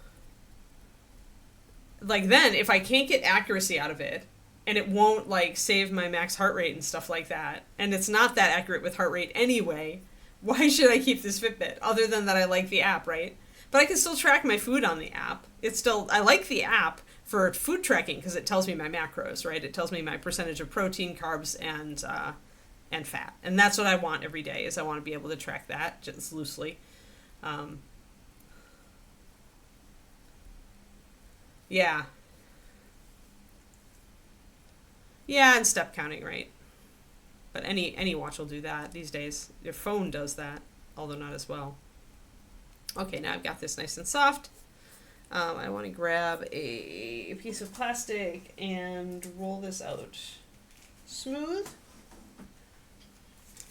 then if I can't get accuracy out of it, and it won't save my max heart rate and stuff like that, and it's not that accurate with heart rate anyway, why should I keep this Fitbit other than that I like the app, right? But I can still track my food on the app. I like the app for food tracking because it tells me my macros, right? It tells me my percentage of protein, carbs, and fat. And that's what I want every day, is I want to be able to track that just loosely. Um, yeah. Yeah, and step counting, right? But any watch will do that these days. Your phone does that, although not as well. Okay, now I've got this nice and soft. I want to grab a piece of plastic and roll this out smooth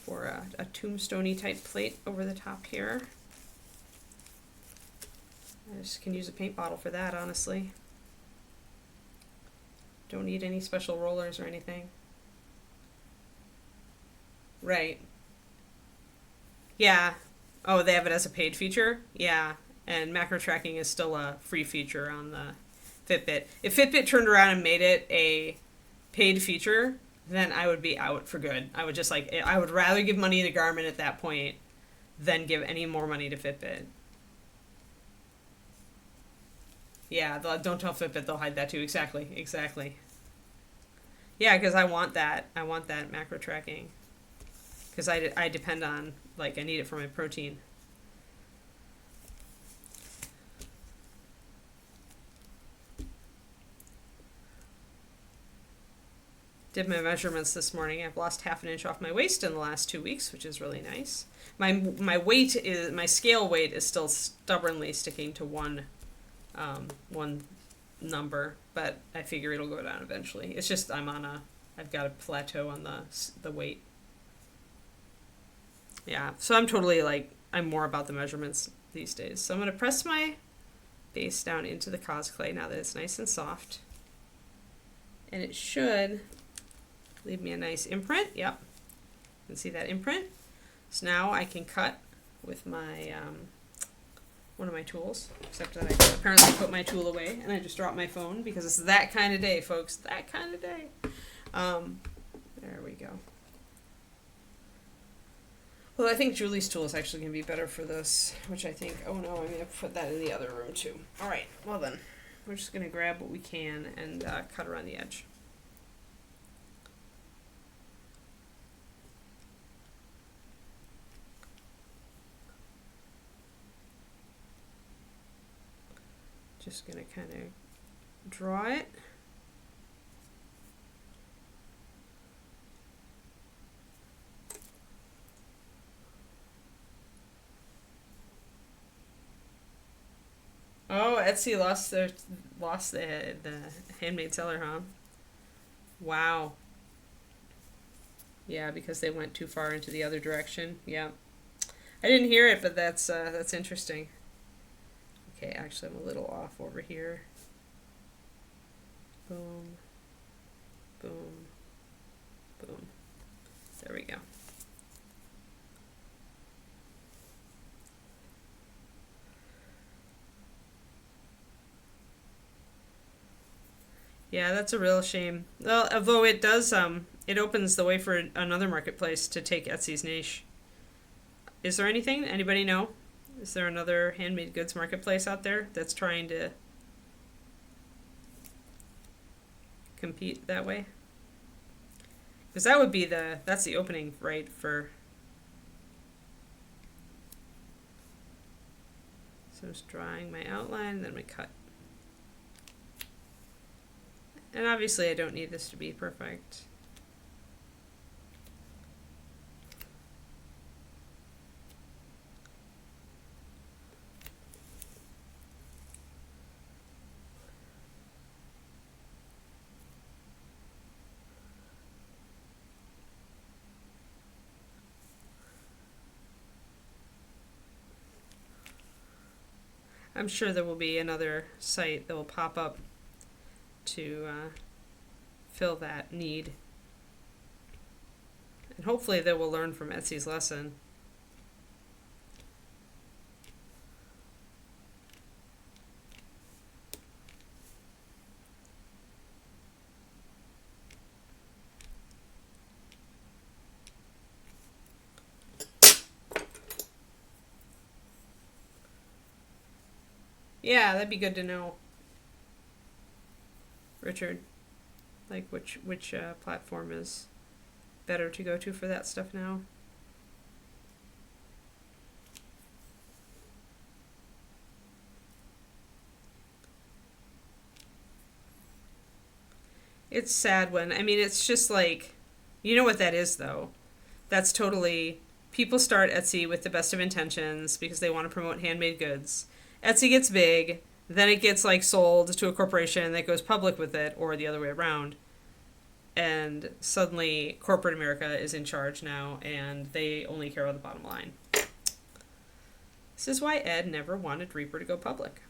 for a tombstone-y type plate over the top here. I just can use a paint bottle for that, honestly. Don't need any special rollers or anything. Right. Yeah. Oh, they have it as a paid feature? Yeah. And macro tracking is still a free feature on the Fitbit. If Fitbit turned around and made it a paid feature, then I would be out for good. I would just I would rather give money to Garmin at that point than give any more money to Fitbit. Yeah, don't tell Fitbit, they'll hide that too. Exactly. Yeah, because I want that. I want that macro tracking. Because I depend on, I need it for my protein. Did my measurements this morning. I've lost half an inch off my waist in the last 2 weeks, which is really nice. My scale weight is still stubbornly sticking to one number, but I figure it'll go down eventually. It's just I've got a plateau on the weight. Yeah, so I'm totally I'm more about the measurements these days. So I'm going to press my base down into the cosclay now that it's nice and soft. And it should leave me a nice imprint. Yep, you can see that imprint. So now I can cut with my one of my tools, except that I apparently put my tool away and I just dropped my phone because it's that kind of day, folks. That kind of day. There we go. Well, I think Julie's tool is actually going to be better for this, which I think, oh no, I'm going to put that in the other room too. All right, well then, we're just going to grab what we can and cut around the edge. Just going to kind of draw it. Oh, Etsy lost the handmade seller, huh? Wow. Yeah, because they went too far into the other direction. Yeah. I didn't hear it, but that's interesting. Okay, actually I'm a little off over here. Boom. Boom. Boom. There we go. Yeah, that's a real shame. Well, although it does, it opens the way for another marketplace to take Etsy's niche. Is there anything? Anybody know? Is there another handmade goods marketplace out there that's trying to compete that way? Because that would be that's the opening, right, for... So I'm just drawing my outline, then my cut. And obviously I don't need this to be perfect. I'm sure there will be another site that will pop up to fill that need. And hopefully they will learn from Etsy's lesson. Yeah, that'd be good to know, Richard. Like which platform is better to go to for that stuff now. It's sad when, I mean, it's just like, you know what that is, though? That's totally, people start Etsy with the best of intentions because they want to promote handmade goods. Etsy gets big, then it gets like sold to a corporation that goes public with it, or the other way around. And suddenly corporate America is in charge now, and they only care about the bottom line. This is why Ed never wanted Reaper to go public.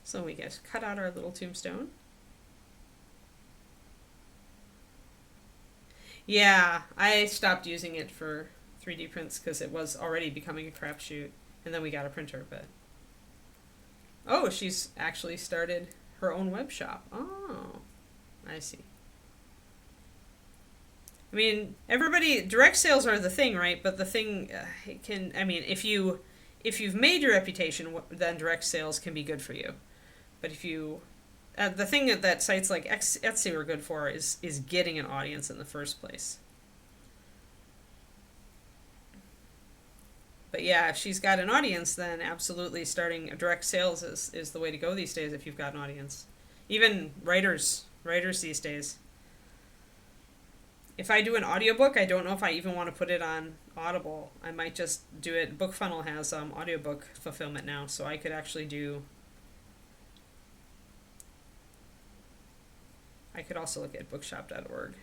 So we get cut out our little tombstone. Yeah, I stopped using it for 3D prints because it was already becoming a crapshoot, and then we got a printer. But oh, she's actually started her own web shop. Oh, I see. I mean, everybody, direct sales are the thing, right? But the thing it can, I mean, if you've made your reputation, then direct sales can be good for you. But if you, the thing that sites like Etsy are good for is getting an audience in the first place. But yeah, if she's got an audience, then absolutely starting direct sales is the way to go these days if you've got an audience. Even writers these days. If I do an audiobook, I don't know if I even want to put it on Audible. I might just do it. BookFunnel has audiobook fulfillment now, so I could actually do. I could also look at bookshop.org.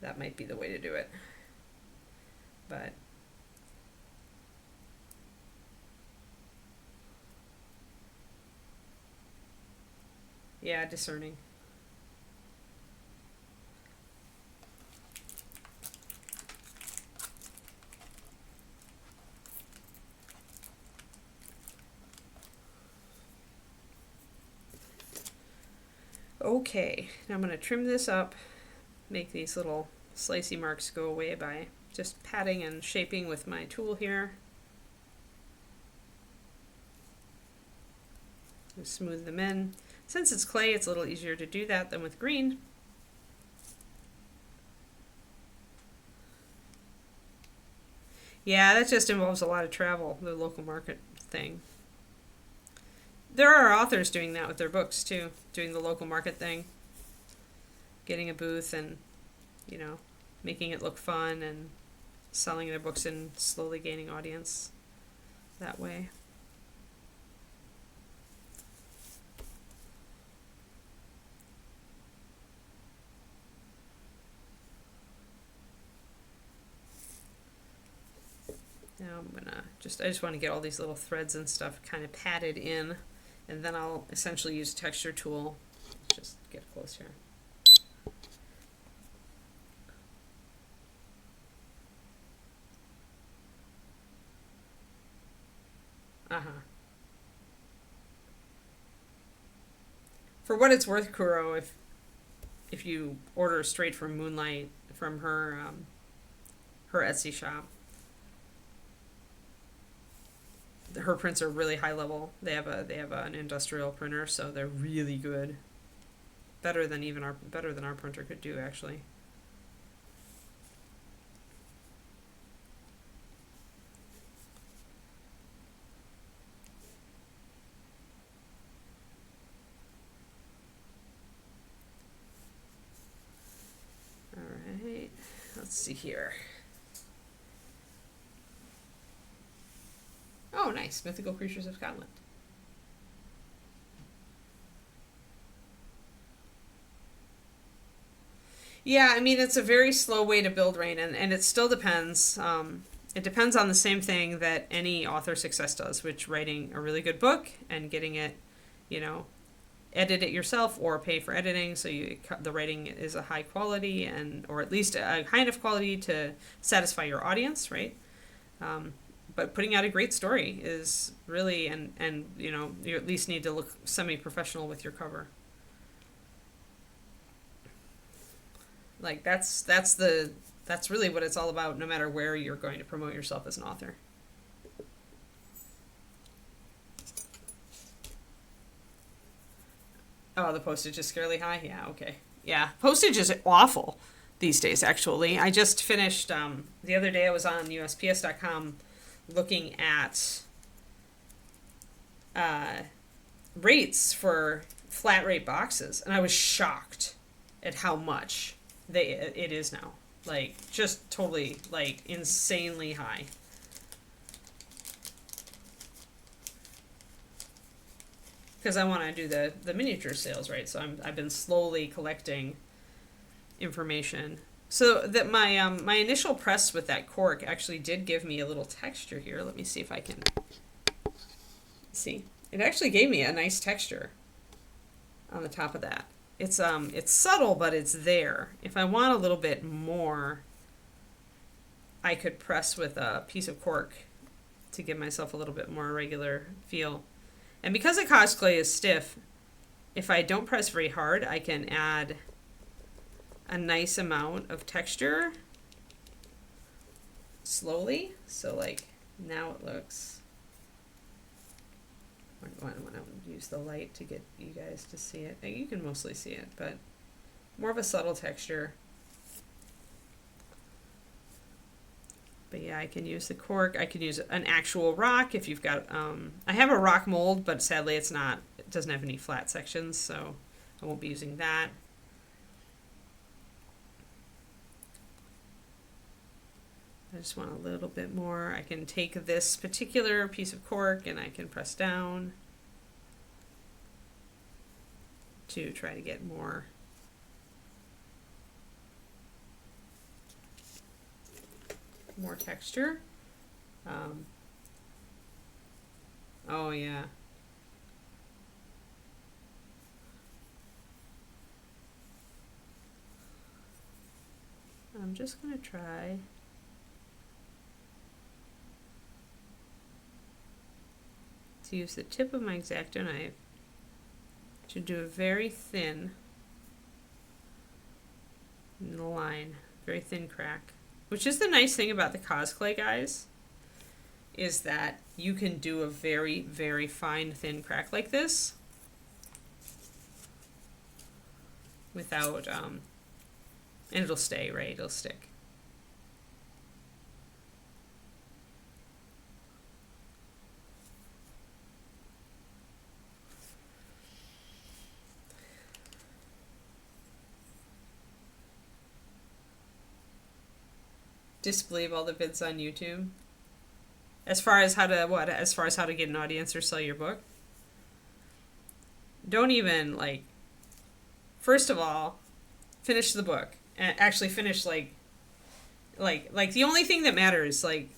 That might be the way to do it. But yeah, discerning. Okay, now I'm going to trim this up, make these little slicey marks go away by just patting and shaping with my tool here. Just smooth them in. Since it's clay, it's a little easier to do that than with green. Yeah, that just involves a lot of travel, the local market thing. There are authors doing that with their books too, doing the local market thing, getting a booth and, you know, making it look fun and selling their books and slowly gaining audience that way. Now I'm gonna I just want to get all these little threads and stuff kind of patted in, and then I'll essentially use a texture tool. Just get close here. For what it's worth, Kuro, if you order straight from Moonlight from her her Etsy shop, her prints are really high level. They have an industrial printer, so they're really good. Better than our printer could do, actually. All right, let's see here. Oh, nice. Mythical Creatures of Scotland. Yeah, I mean, it's a very slow way to build rain, and it still depends. It depends on the same thing that any author success does, which writing a really good book and getting it, you know, edit it yourself or pay for editing so the writing is a high quality or at least a high enough quality to satisfy your audience, right? But putting out a great story is really, and you know, you at least need to look semi-professional with your cover. Like that's really what it's all about, no matter where you're going to promote yourself as an author. Oh, the postage is scarily high? Yeah, okay. Yeah, postage is awful these days, actually. I just finished, the other day I was on USPS.com looking at rates for flat rate boxes, and I was shocked at how much it is now. Like, just totally, like, insanely high. Because I want to do the miniature sales, right? So I've been slowly collecting information. So that my initial press with that cork actually did give me a little texture here. Let me see if I can see. It actually gave me a nice texture on the top of that. It's subtle, but it's there. If I want a little bit more, I could press with a piece of cork to give myself a little bit more regular feel. And because the cos clay is stiff, if I don't press very hard, I can add a nice amount of texture slowly. So like now it looks, I want to use the light to get you guys to see it. You can mostly see it, but more of a subtle texture. But yeah, I can use the cork. I can use an actual rock if you've got, I have a rock mold, but sadly it doesn't have any flat sections, so I won't be using that. I just want a little bit more. I can take this particular piece of cork and I can press down to try to get more. More texture. Oh yeah. I'm just gonna try to use the tip of my X-Acto knife to do a very thin line, very thin crack. Which is the nice thing about the cosplay, guys, is that you can do a very, very fine, thin crack like this without, and it'll stay, right? It'll stick. Disbelieve all the vids on YouTube. As far as how to what? As far as how to get an audience or sell your book. Don't even like. First of all, finish the book and actually finish like the only thing that matters. Like,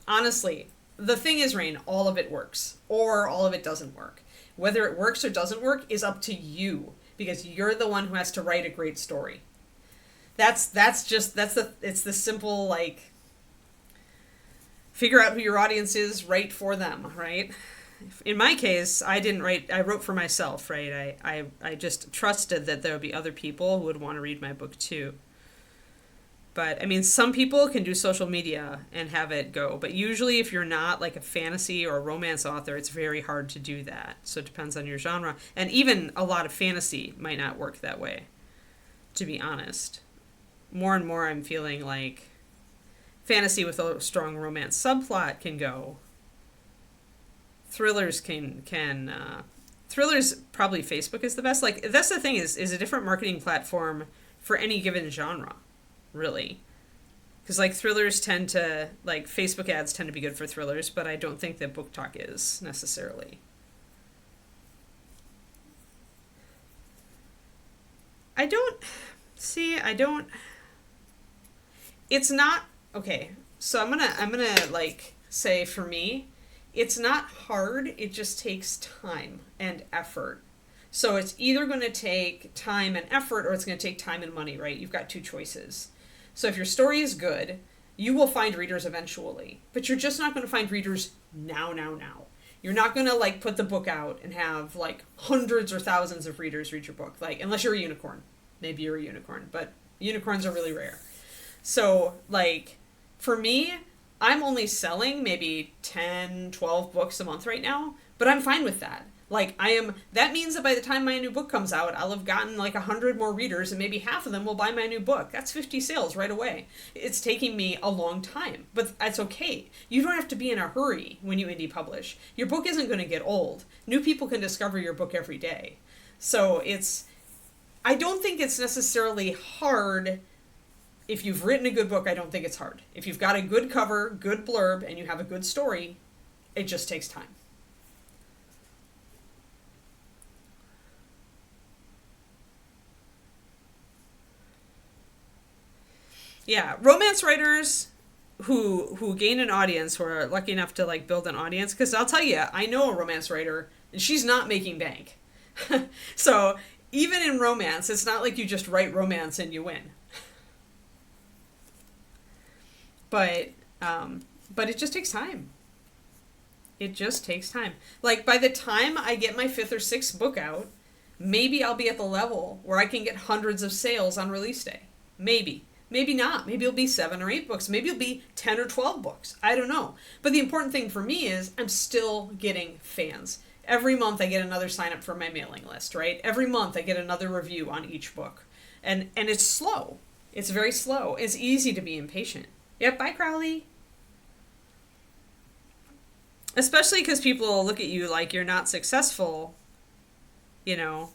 honestly, the thing is, Rain, all of it works or all of it doesn't work. Whether it works or doesn't work is up to you because you're the one who has to write a great story. It's the simple, like, figure out who your audience is, write for them, right? In my case, I didn't write, I wrote for myself, right? I just trusted that there would be other people who would want to read my book too. But, I mean, some people can do social media and have it go, but usually if you're not like a fantasy or a romance author, it's very hard to do that. So it depends on your genre. And even a lot of fantasy might not work that way, to be honest. More and more I'm feeling like fantasy with a strong romance subplot can go. Thrillers thrillers, probably Facebook is the best. Like, that's the thing is a different marketing platform for any given genre, really. Because, like, thrillers tend to, like, Facebook ads tend to be good for thrillers, but I don't think that Book Talk is necessarily. It's not, okay, so I'm gonna like say for me, it's not hard, it just takes time and effort. So it's either going to take time and effort or it's going to take time and money, right? You've got two choices. So if your story is good, you will find readers eventually, but you're just not going to find readers now. You're not going to like put the book out and have like hundreds or thousands of readers read your book, like unless you're a unicorn. Maybe you're a unicorn, but unicorns are really rare. So, like, for me, I'm only selling maybe 10, 12 books a month right now, but I'm fine with that. Like, that means that by the time my new book comes out, I'll have gotten like 100 more readers and maybe half of them will buy my new book. That's 50 sales right away. It's taking me a long time, but that's okay. You don't have to be in a hurry when you indie publish. Your book isn't going to get old. New people can discover your book every day. So I don't think it's necessarily hard. If you've written a good book, I don't think it's hard. If you've got a good cover, good blurb, and you have a good story, it just takes time. Yeah, romance writers who gain an audience, who are lucky enough to like build an audience, because I'll tell you, I know a romance writer, and she's not making bank. So even in romance, it's not like you just write romance and you win. But it just takes time. It just takes time. Like by the time I get my 5th or 6th book out, maybe I'll be at the level where I can get hundreds of sales on release day. Maybe. Maybe not. Maybe it'll be 7 or 8 books. Maybe it'll be 10 or 12 books. I don't know. But the important thing for me is I'm still getting fans. Every month I get another sign up for my mailing list, right? Every month I get another review on each book. And it's slow. It's very slow. It's easy to be impatient. Yep, bye Crowley. Especially because people look at you like you're not successful, you know.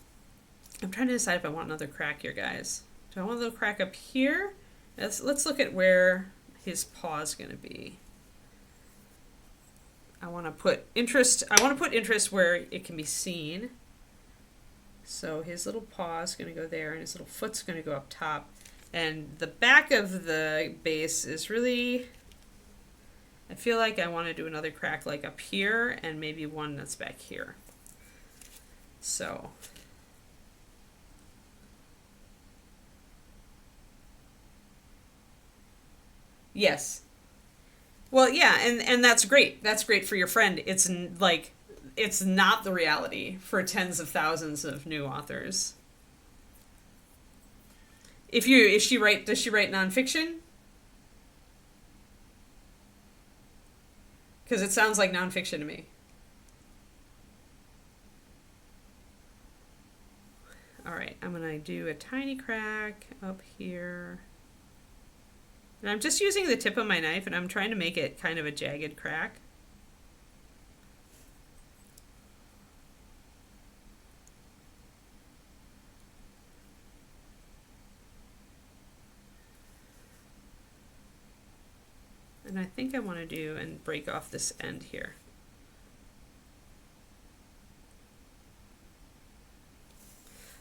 I'm trying to decide if I want another crack here, guys. Do I want a little crack up here? Let's look at where his paw is going to be. I want to put interest where it can be seen. So his little paw is going to go there, and his little foot's going to go up top. And the back of the base is really... I feel like I want to do another crack like up here, and maybe one that's back here. So... Yes. Well, yeah, and that's great. That's great for your friend. It's like, it's not the reality for tens of thousands of new authors. Does she write nonfiction? Because it sounds like nonfiction to me. All right, I'm gonna do a tiny crack up here. And I'm just using the tip of my knife, and I'm trying to make it kind of a jagged crack. And I think I want to do and break off this end here.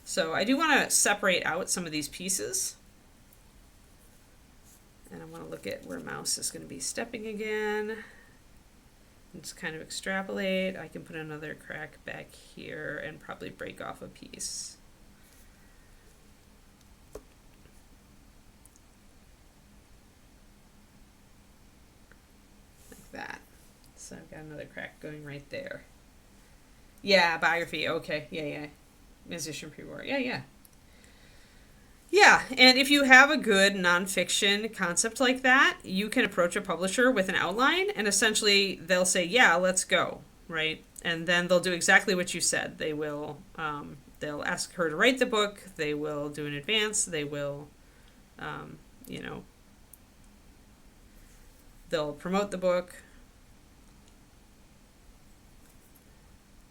So I do want to separate out some of these pieces. And I want to look at where mouse is going to be stepping again. And just kind of extrapolate. I can put another crack back here and probably break off a piece. Like that. So I've got another crack going right there. Yeah, biography. Okay. Yeah. Musician pre-war. Yeah. Yeah, and if you have a good nonfiction concept like that, you can approach a publisher with an outline, and essentially they'll say, yeah, let's go, right? And then they'll do exactly what you said. They will, they'll ask her to write the book, they will do an advance, they will, they'll promote the book.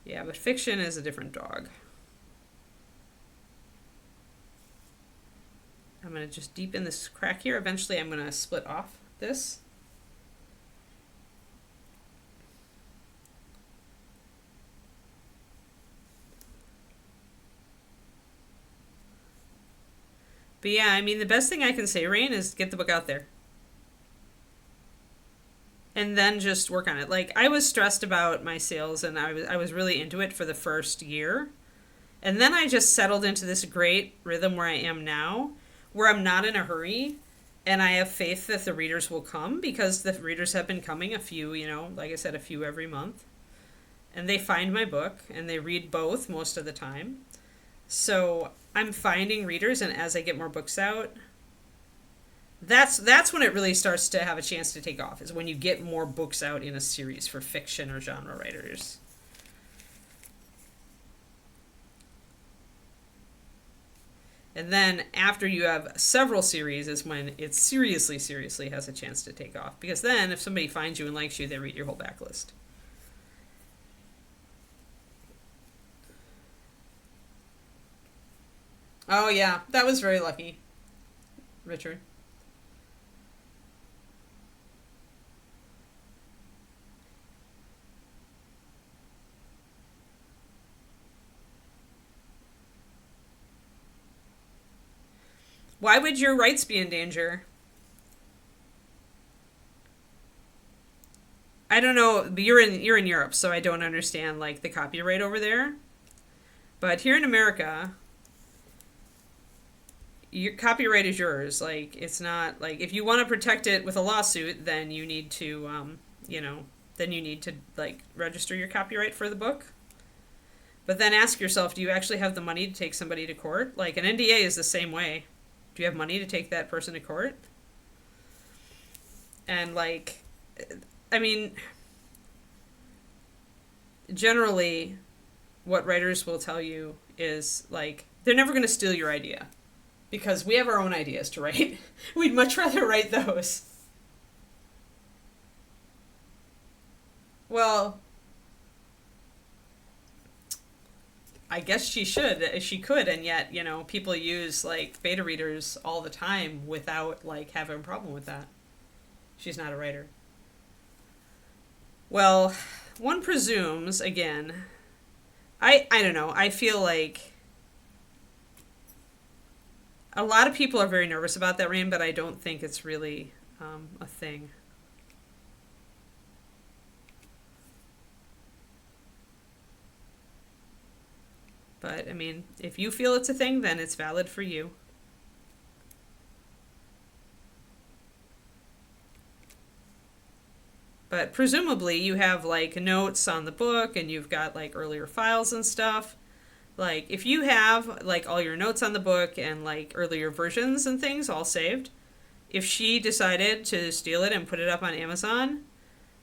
Yeah, but fiction is a different dog. I'm going to just deepen this crack here. Eventually I'm going to split off this. But yeah, I mean, the best thing I can say, Rain, is get the book out there. And then just work on it. Like, I was stressed about my sales, and I was really into it for the first year. And then I just settled into this great rhythm where I am now, where I'm not in a hurry, and I have faith that the readers will come, because the readers have been coming, a few, like I said, a few every month. And they find my book, and they read both most of the time. So I'm finding readers, and as I get more books out, that's when it really starts to have a chance to take off, is when you get more books out in a series for fiction or genre writers. And then after you have several series is when it seriously has a chance to take off. Because then if somebody finds you and likes you, they read your whole backlist. Oh yeah, that was very lucky, Richard. Why would your rights be in danger? I don't know. But you're in Europe, so I don't understand like the copyright over there. But here in America, your copyright is yours. Like it's not like if you want to protect it with a lawsuit, then you need to, you know, then you need to like register your copyright for the book. But then ask yourself, do you actually have the money to take somebody to court? Like an NDA is the same way. Do you have money to take that person to court? And like, I mean, generally, what writers will tell you is like they're never going to steal your idea because we have our own ideas to write. We'd much rather write those. Well, I guess she should. She could, and yet, you know, people use like beta readers all the time without like having a problem with that. She's not a writer. Well, one presumes again. I don't know. I feel like a lot of people are very nervous about that rain, but I don't think it's really a thing. But I mean, if you feel it's a thing, then it's valid for you. But presumably you have like notes on the book and you've got like earlier files and stuff. Like if you have like all your notes on the book and like earlier versions and things all saved, if she decided to steal it and put it up on Amazon,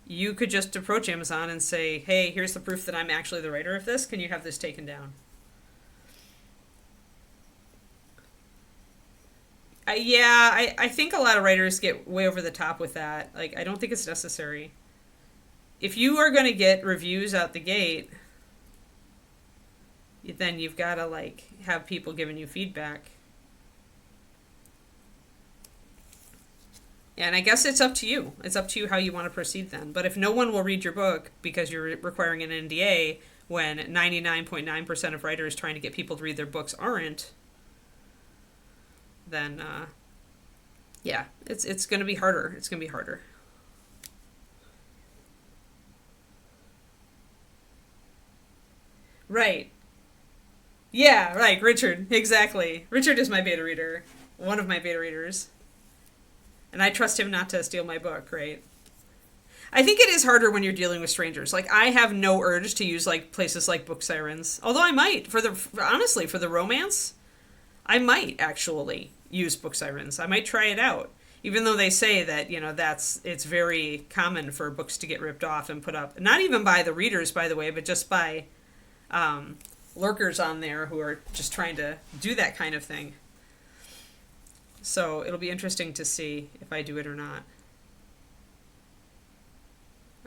you could just approach Amazon and say, "Hey, here's the proof that I'm actually the writer of this. Can you have this taken down?" I think a lot of writers get way over the top with that. Like, I don't think it's necessary. If you are going to get reviews out the gate, then you've got to, like, have people giving you feedback. And I guess it's up to you. It's up to you how you want to proceed then. But if no one will read your book because you're requiring an NDA when 99.9% of writers trying to get people to read their books aren't, then yeah, it's going to be harder. It's going to be harder. Right. Yeah, right, Richard. Exactly. Richard is my beta reader. One of my beta readers. And I trust him not to steal my book, right? I think it is harder when you're dealing with strangers. Like I have no urge to use like places like Book Sirens. Although I might for the honestly for the romance, I might actually use Book Sirens. I might try it out. Even though they say that, you know, it's very common for books to get ripped off and put up, not even by the readers, by the way, but just by lurkers on there who are just trying to do that kind of thing. So it'll be interesting to see if I do it or not.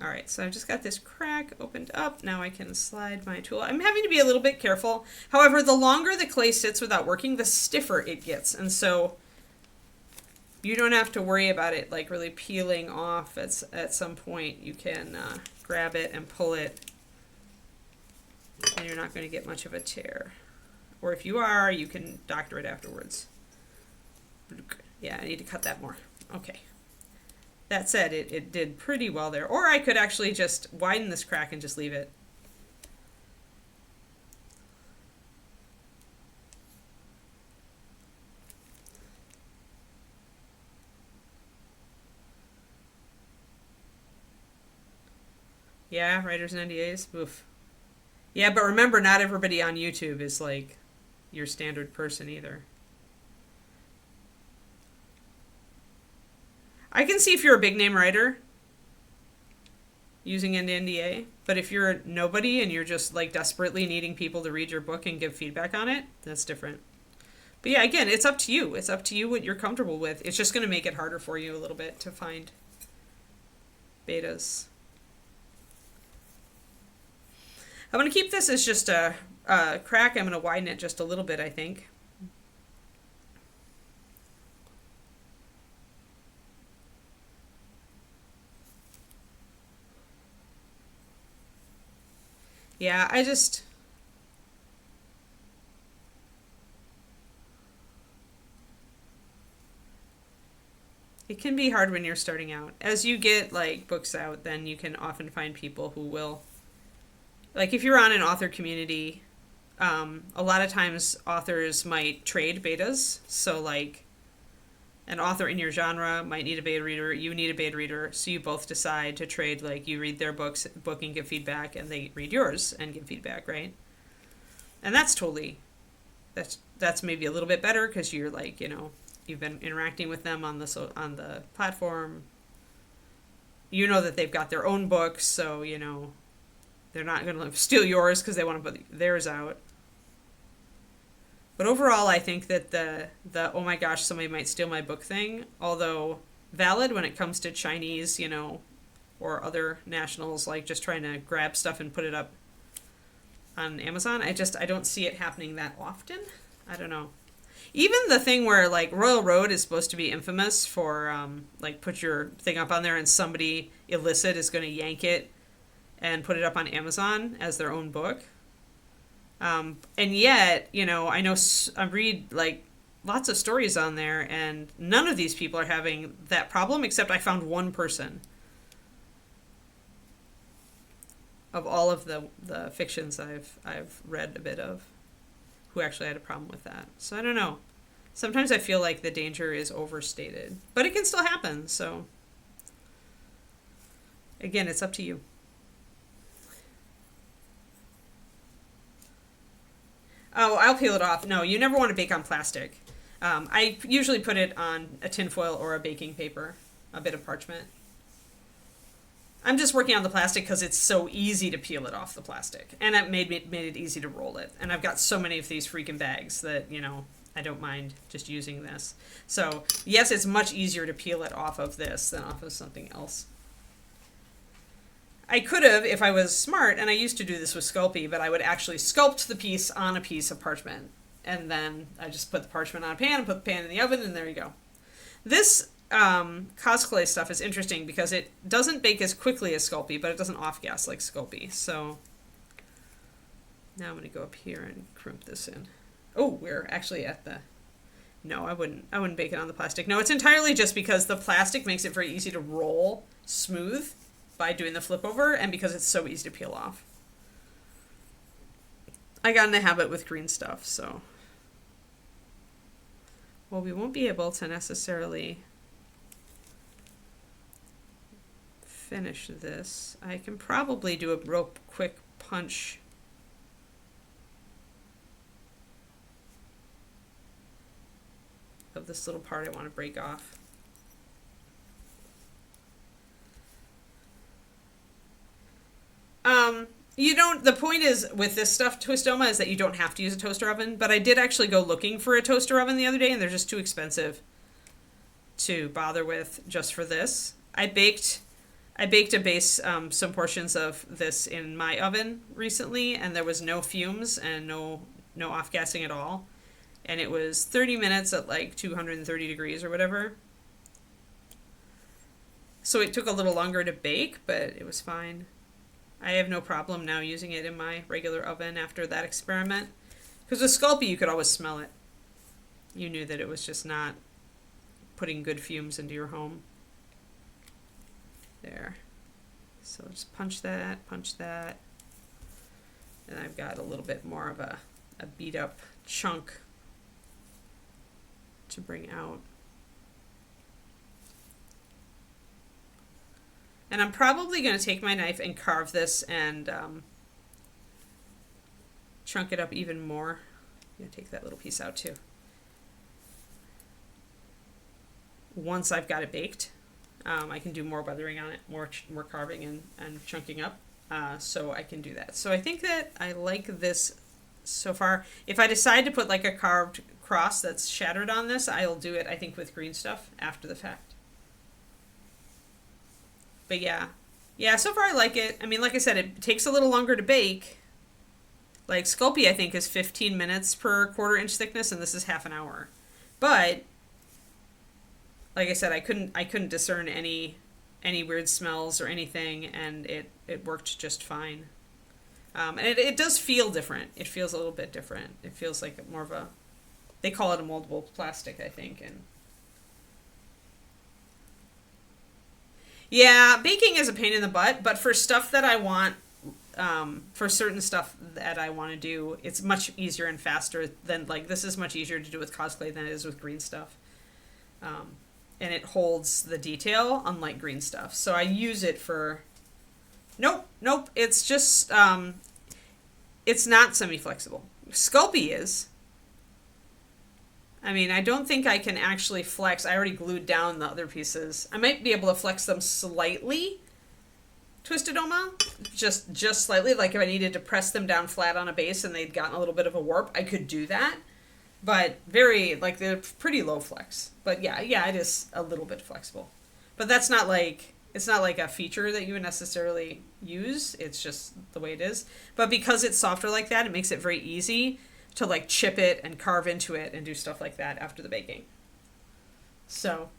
All right, so I've just got this crack opened up. Now I can slide my tool. I'm having to be a little bit careful. However, the longer the clay sits without working, the stiffer it gets. And so you don't have to worry about it like really peeling off at some point. You can grab it and pull it, and you're not going to get much of a tear. Or if you are, you can doctor it afterwards. Yeah, I need to cut that more. Okay. That said, it did pretty well there. Or I could actually just widen this crack and just leave it. Yeah, writers and NDAs. Oof. Yeah, but remember, not everybody on YouTube is like your standard person either. I can see if you're a big name writer using an NDA, but if you're nobody and you're just like desperately needing people to read your book and give feedback on it, that's different. But yeah, again, it's up to you. It's up to you what you're comfortable with. It's just going to make it harder for you a little bit to find betas. I'm going to keep this as just a crack. I'm going to widen it just a little bit, I think. Yeah, I just... It can be hard when you're starting out. As you get, like, books out, then you can often find people who will... Like, if you're on an author community, a lot of times authors might trade betas. So, like, an author in your genre might need a beta reader, you need a beta reader, so you both decide to trade, like, you read their book and give feedback, and they read yours and give feedback, right? And that's totally... That's maybe a little bit better because you're, like, you know, you've been interacting with them on the platform. You know that they've got their own books, so, you know, they're not going to steal yours because they want to put theirs out. But overall, I think that the oh my gosh, somebody might steal my book thing, although valid when it comes to Chinese, you know, or other nationals, like just trying to grab stuff and put it up on Amazon, I don't see it happening that often. I don't know. Even the thing where, like, Royal Road is supposed to be infamous for, like, put your thing up on there and somebody illicit is going to yank it and put it up on Amazon as their own book. And yet, you know, I read, like, lots of stories on there, and none of these people are having that problem, except I found one person of all of the fictions I've read a bit of who actually had a problem with that. So I don't know. Sometimes I feel like the danger is overstated, but it can still happen. So again, it's up to you. Oh, I'll peel it off. No, you never want to bake on plastic. I usually put it on a tin foil or a baking paper, a bit of parchment. I'm just working on the plastic because it's so easy to peel it off the plastic. And it made it easy to roll it. And I've got so many of these freaking bags that, you know, I don't mind just using this. So, yes, it's much easier to peel it off of this than off of something else. I could have, if I was smart, and I used to do this with Sculpey, but I would actually sculpt the piece on a piece of parchment. And then I just put the parchment on a pan and put the pan in the oven, and there you go. This cosplay stuff is interesting because it doesn't bake as quickly as Sculpey, but it doesn't off-gas like Sculpey. So now I'm going to go up here and crimp this in. Oh, we're actually at the... No, I wouldn't bake it on the plastic. No, it's entirely just because the plastic makes it very easy to roll smooth by doing the flip over, and because it's so easy to peel off. I got in the habit with green stuff, so... Well, we won't be able to necessarily finish this. I can probably do a real quick punch. Of this little part I want to break off. You don't, the point is with this stuff, Twistoma, is that you don't have to use a toaster oven, but I did actually go looking for a toaster oven the other day, and they're just too expensive to bother with just for this. I baked a base, some portions of this in my oven recently, and there was no fumes and no off-gassing at all. And it was 30 minutes at like 230 degrees or whatever. So it took a little longer to bake, but it was fine. I have no problem now using it in my regular oven after that experiment. Because with Sculpey, you could always smell it. You knew that it was just not putting good fumes into your home. There. So just punch that. And I've got a little bit more of a beat up chunk to bring out. And I'm probably going to take my knife and carve this and chunk it up even more. I'm going to take that little piece out too. Once I've got it baked, I can do more weathering on it, more carving and chunking up. So I can do that. So I think that I like this so far. If I decide to put like a carved cross that's shattered on this, I'll do it, I think, with green stuff after the fact. But yeah, so far I like it. I mean, like I said, it takes a little longer to bake. Like Sculpey, I think, is 15 minutes per 1/4 inch thickness, and this is half an hour. But like I said, I couldn't discern any weird smells or anything, and it worked just fine. And it does feel different. It feels a little bit different. It feels like more of a, they call it a moldable plastic, I think. And yeah, baking is a pain in the butt, but for stuff that I want, for certain stuff that I want to do, it's much easier and faster than, like, this is much easier to do with cosplay than it is with green stuff. And it holds the detail, unlike green stuff. So I use it for, nope, it's just, it's not semi-flexible. Sculpey is. I mean, I don't think I can actually flex. I already glued down the other pieces. I might be able to flex them slightly, Twisted Oma, just slightly. Like if I needed to press them down flat on a base and they'd gotten a little bit of a warp, I could do that. But very, like, they're pretty low flex. But yeah, it is a little bit flexible. But that's not like, it's not like a feature that you would necessarily use. It's just the way it is. But because it's softer like that, it makes it very easy to, like, chip it and carve into it and do stuff like that after the baking. So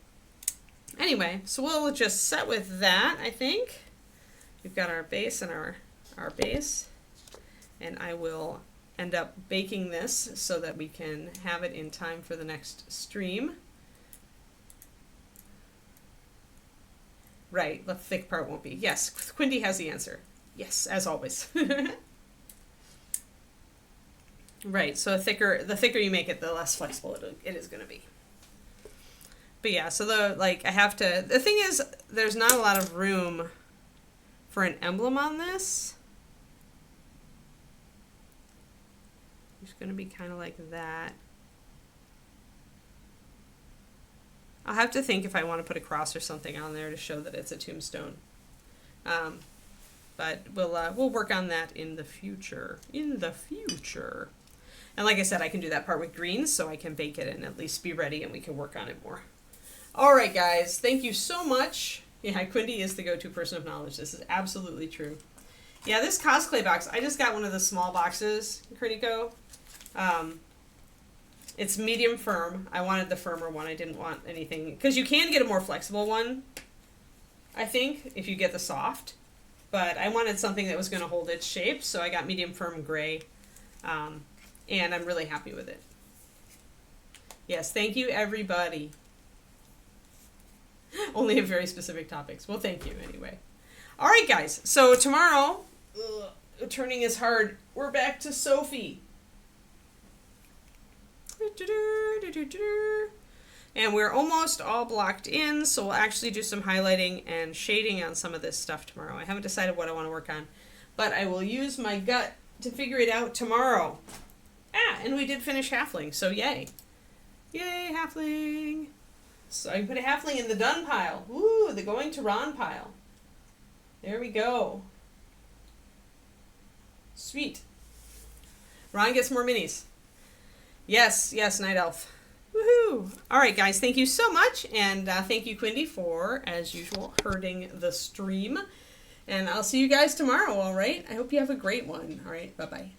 anyway, so we'll just set with that, I think. We've got our base and our base. And I will end up baking this so that we can have it in time for the next stream. Right, the thick part won't be. Yes, Quindy has the answer. Yes, as always. Right, so the thicker you make it, the less flexible it is going to be. But yeah, so the thing is, there's not a lot of room for an emblem on this. It's going to be kind of like that. I'll have to think if I want to put a cross or something on there to show that it's a tombstone. But we'll work on that in the future. In the future. And like I said, I can do that part with greens, so I can bake it and at least be ready and we can work on it more. All right, guys. Thank you so much. Yeah, Quindy is the go-to person of knowledge. This is absolutely true. Yeah, this cosplay box, I just got one of the small boxes, Kuriko. It's medium firm. I wanted the firmer one. I didn't want anything, because you can get a more flexible one, I think, if you get the soft. But I wanted something that was going to hold its shape, so I got medium firm gray. And I'm really happy with it. Yes, thank you, everybody. Only have very specific topics. Well, thank you anyway. All right, guys. So tomorrow, turning is hard. We're back to Sophie. And we're almost all blocked in, so we'll actually do some highlighting and shading on some of this stuff tomorrow. I haven't decided what I want to work on, but I will use my gut to figure it out tomorrow. And we did finish Halfling, so yay. Yay, Halfling. So I can put a Halfling in the done pile. Ooh, the going to Ron pile. There we go. Sweet. Ron gets more minis. Yes, Night Elf. Woohoo! All right, guys, thank you so much, and thank you, Quindy, for, as usual, herding the stream. And I'll see you guys tomorrow, all right? I hope you have a great one. All right, bye-bye.